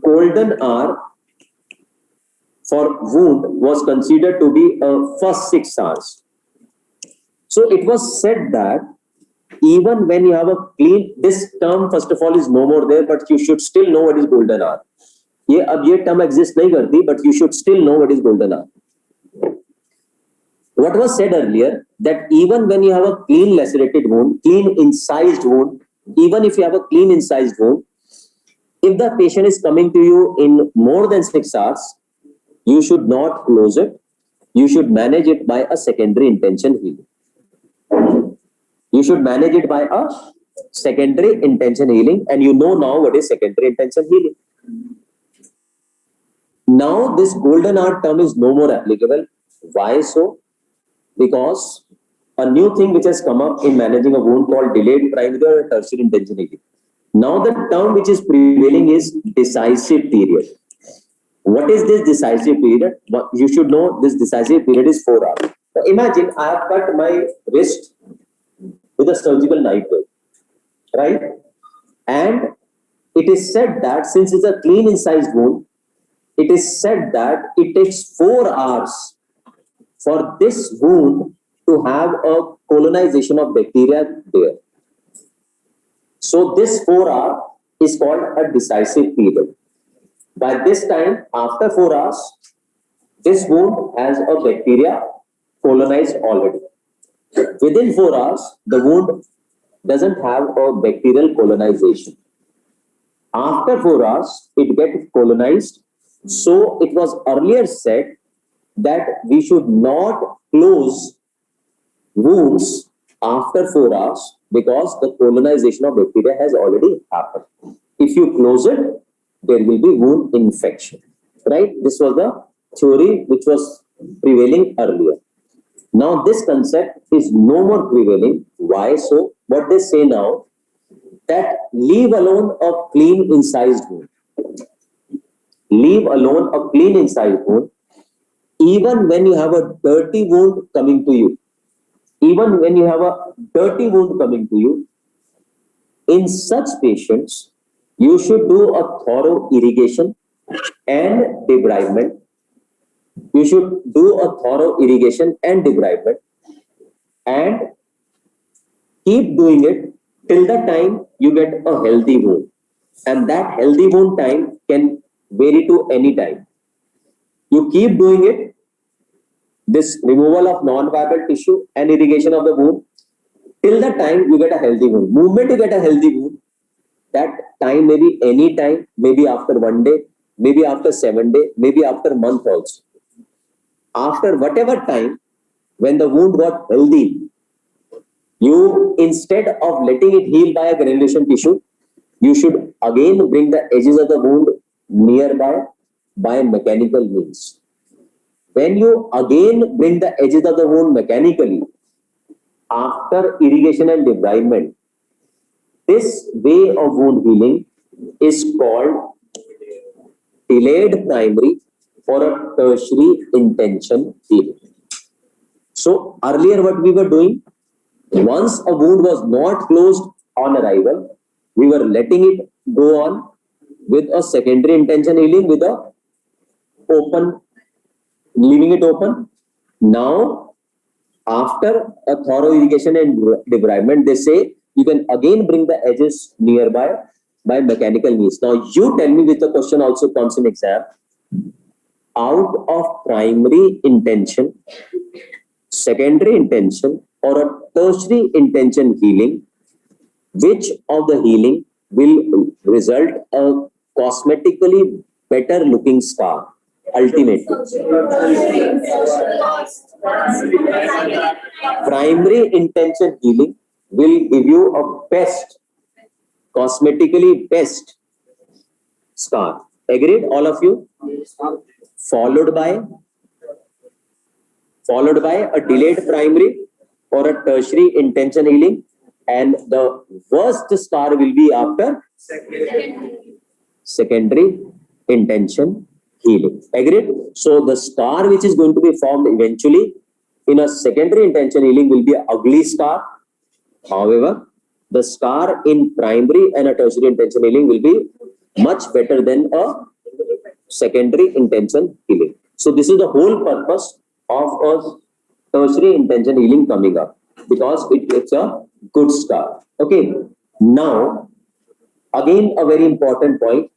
S1: Golden hour for wound was considered to be first 6 hours. So it was said that even when you have a clean, this term first of all is no more there, but you should still know what is golden hour. ये term exist नहीं करती, but you should still know what is golden hour. What was said earlier, that even when you have a clean lacerated wound, clean incised wound, even if you have a clean incised wound, if the patient is coming to you in more than 6 hours, you should not close it. You should manage it by a secondary intention healing. You should manage it by a secondary intention healing, and you know now what is secondary intention healing. Now this golden hour term is no more applicable. Why so? Because a new thing which has come up in managing a wound called delayed primary or tertiary intention healing. Now the term which is prevailing is decisive period. What is this decisive period? You should know this decisive period is 4 hours. Now imagine I have cut my wrist with a surgical knife, right? And it is said that since it's a clean incised wound, it is said that it takes 4 hours for this wound to have a colonization of bacteria there. So this 4 hours is called a decisive period. By this time, after 4 hours, this wound has a bacteria colonized already. Within 4 hours, the wound doesn't have a bacterial colonization. After 4 hours, it gets colonized. So it was earlier said that we should not close wounds after 4 hours because the colonization of bacteria has already happened. If you close it, there will be wound infection, right? This was the theory which was prevailing earlier. Now this concept is no more prevailing. Why so? What they say now, that leave alone a clean incised wound. Leave alone a clean incised wound. Even when you have a dirty wound coming to you, even when you have a dirty wound coming to you, in such patients, you should do a thorough irrigation and debridement. You should do a thorough irrigation and debridement and keep doing it till the time you get a healthy wound. And that healthy wound time can vary to any time. You keep doing it, this removal of non-viable tissue and irrigation of the wound, till the time you get a healthy wound. Moment you get a healthy wound, that time may be any time, maybe after 1 day, maybe after 7 days, maybe after a month also. After whatever time, when the wound got healthy, you, instead of letting it heal by a granulation tissue, you should again bring the edges of the wound nearby by mechanical means. When you again bring the edges of the wound mechanically, after irrigation and debridement, this way of wound healing is called delayed primary or a tertiary intention healing. So earlier what we were doing, once a wound was not closed on arrival, we were letting it go on with a secondary intention healing with a open, leaving it open. Now, after a thorough irrigation and debridement, they say you can again bring the edges nearby by mechanical means. Now, you tell me, with the question also comes in exam, out of primary intention, secondary intention, or a tertiary intention healing, which of the healing will result a cosmetically better looking scar? ultimate. Primary intention healing will give you a best, cosmetically best scar. Agreed, all of you? Followed by a delayed primary or a tertiary intention healing, and the worst scar will be after secondary intention healing. Agreed? So the scar which is going to be formed eventually in a secondary intention healing will be an ugly scar. However, the scar in primary and a tertiary intention healing will be much better than a secondary intention healing. So this is the whole purpose of a tertiary intention healing coming up, because it gets a good scar. Okay. Now, again, a very important point.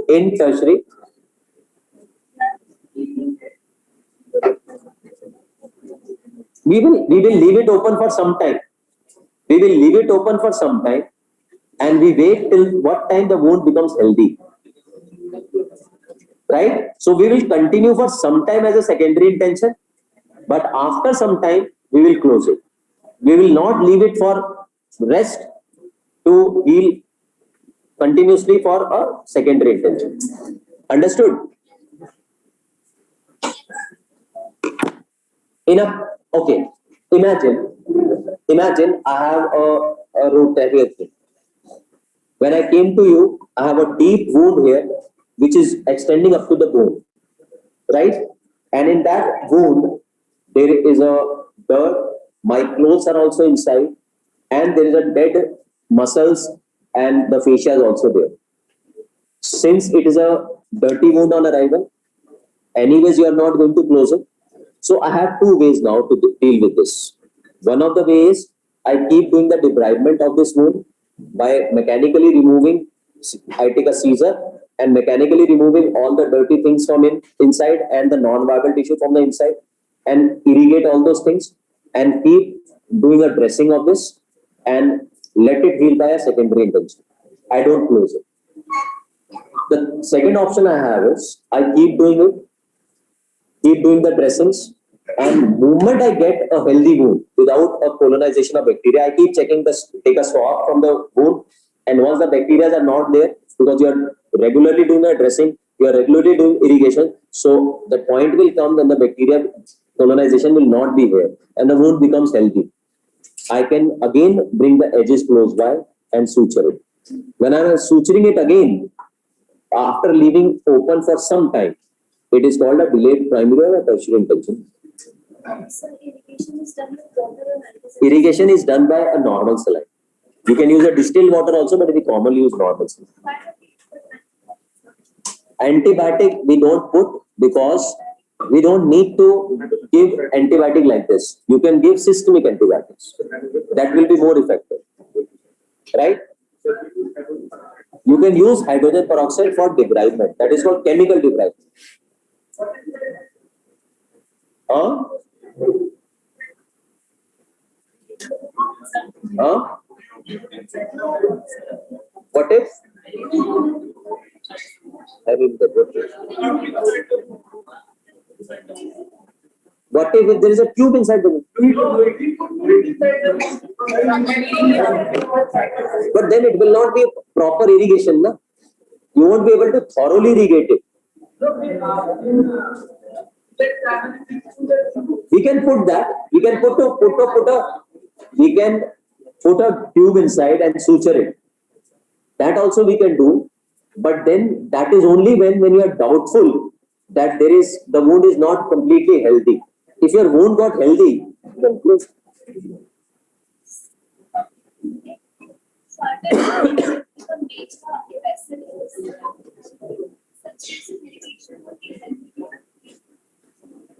S1: In tertiary, we will leave it open for some time. We will leave it open for some time, and we wait till what time the wound becomes healthy. Right? So we will continue for some time as a secondary intention, but after some time we will close it. We will not leave it for rest to heal continuously for a secondary intention. Understood? Okay. Imagine I have a root here. When I came to you, I have a deep wound here which is extending up to the bone, right? And in that wound, there is a dirt, my clothes are also inside, and there is a dead muscles and the fascia is also there. Since it is a dirty wound on arrival, anyways you are not going to close it. So I have two ways now to deal with this. One of the ways, I keep doing the debridement of this wound by mechanically removing, I take a scissor and mechanically removing all the dirty things from inside and the non-viable tissue from the inside, and irrigate all those things and keep doing a dressing of this and let it heal by a secondary intention. I don't close it. The second option I have is I keep doing it, keep doing the dressings, and moment I get a healthy wound without a colonization of bacteria, I keep checking take a swab from the wound, and once the bacteria are not there, because you are regularly doing the dressing, you are regularly doing irrigation, so the point will come when the bacteria colonization will not be here and the wound becomes healthy. I can again bring the edges close by and suture it. When I am suturing it again, after leaving open for some time, it is called a delayed primary or tertiary intention.
S2: So irrigation is done with water or antibiotics?
S1: Irrigation is done by a normal saline. You can use a distilled water also, but we commonly use normal saline. Antibiotic we don't put because we don't need to give antibiotic like this. You can give systemic antibiotics. That will be more effective. Right? You can use hydrogen peroxide for debridement. That is called chemical debridement. What if? What if there is a tube inside the wound? But then it will not be a proper irrigation, na? You won't be able to thoroughly irrigate it. We can put that. We can we can put a tube inside and suture it. That also we can do, but then that is only when you are doubtful that the wound is not completely healthy. If your wound got healthy, you can close.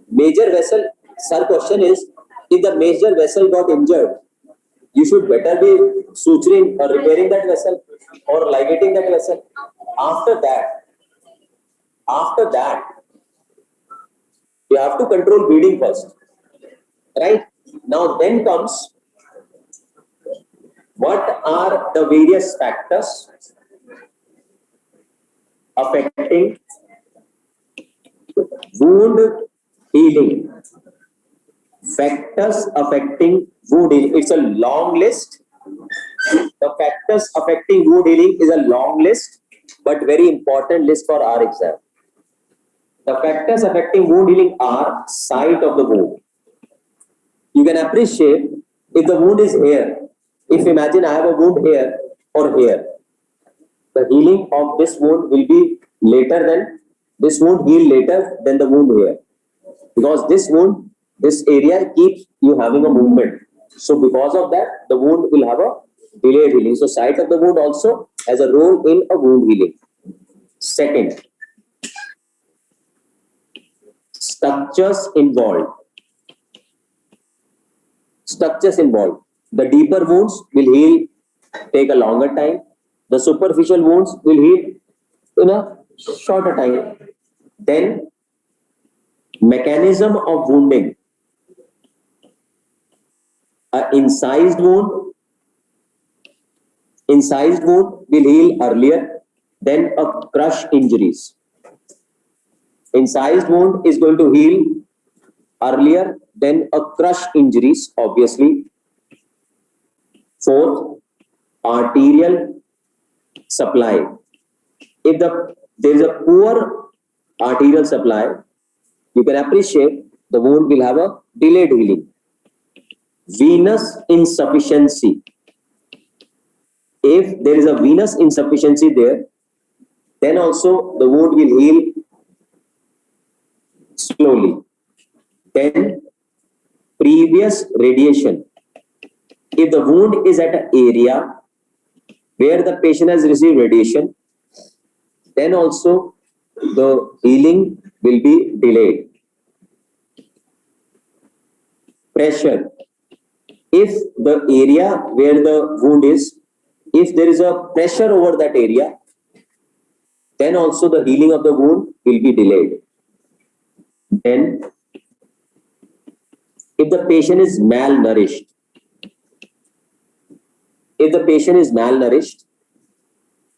S1: Major vessel, sir, question is, if the major vessel got injured, you should better be suturing or repairing that vessel or ligating that vessel. After that, you have to control bleeding first. Right? Now then comes What are the various factors affecting wound healing? Factors affecting wound healing. It's a long list. The factors affecting wound healing is a long list, but very important list for our exam. The factors affecting wound healing are site of the wound. You can appreciate if the wound is here. If imagine I have a wound here or here, the healing of this wound will be later than this wound heal later than the wound here, because this wound, this area keeps you having a movement. So because of that, the wound will have a delayed healing. So site of the wound also has a role in a wound healing. Second, structures involved. Structures involved. The deeper wounds will heal, take a longer time. The superficial wounds will heal in a shorter time. Then, mechanism of wounding. An incised wound will heal earlier than a crush injuries. Incised wound is going to heal earlier than a crush injuries, obviously. Fourth, arterial supply. If there is a poor arterial supply, you can appreciate the wound will have a delayed healing. Venous insufficiency. If there is a venous insufficiency there, then also the wound will heal slowly. Then, previous radiation. If the wound is at an area where the patient has received radiation, then also the healing will be delayed. Pressure. If the area where the wound is, if there is a pressure over that area, then also the healing of the wound will be delayed. Then, if the patient is malnourished,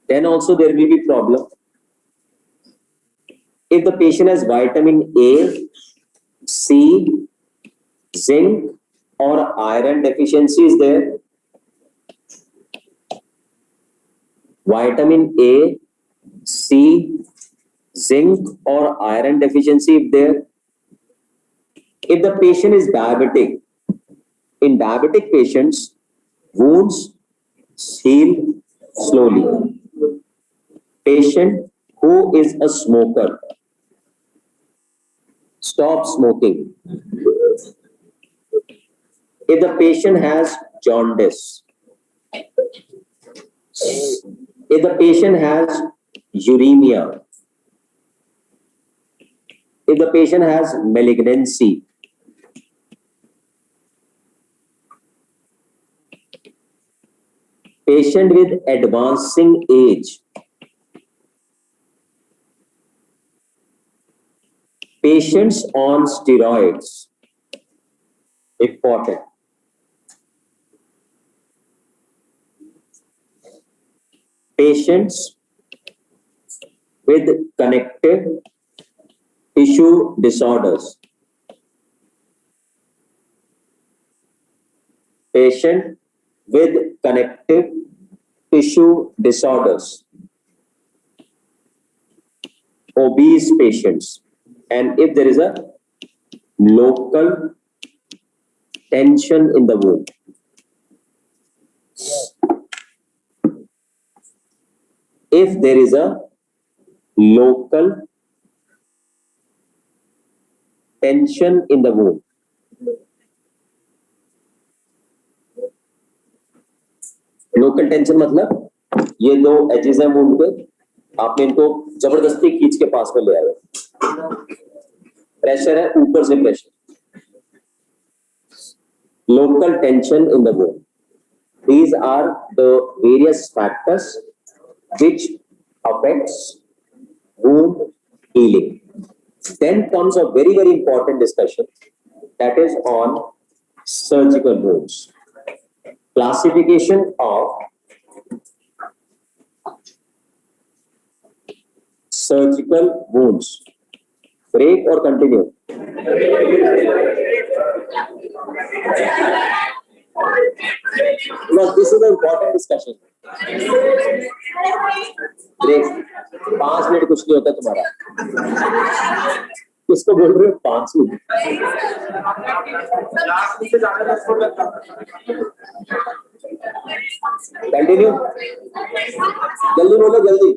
S1: then also there will be problem. If the patient has vitamin A, C, zinc or iron deficiency is there, vitamin A, C, zinc or iron deficiency if there. If the patient is diabetic, in diabetic patients, wounds heal slowly. Patient who is a smoker, stop smoking. If the patient has jaundice, if the patient has uremia, if the patient has malignancy, patient with advancing age, patients on steroids, important. Patients with connective tissue disorders, patient with connective tissue disorders, obese patients, and if there is a local tension in the wound. If there is a local tension in the wound, local tension मतलब ये दो edges हैं wound पे, आपने इनको जबरदस्ती खींच के पास में ले आए, प्रेशर है ऊपर से pressure, local tension in the wound. These are the various factors which affects wound healing. Then comes a very, very important discussion, that is on surgical wounds. Classification of surgical wounds. Break or continue? No, this is an important discussion. Break. 5 minute कुछ नहीं होता तुम्हारा. किसको बोल रहे हो 5 minute? Continue. जल्दी बोलो जल्दी.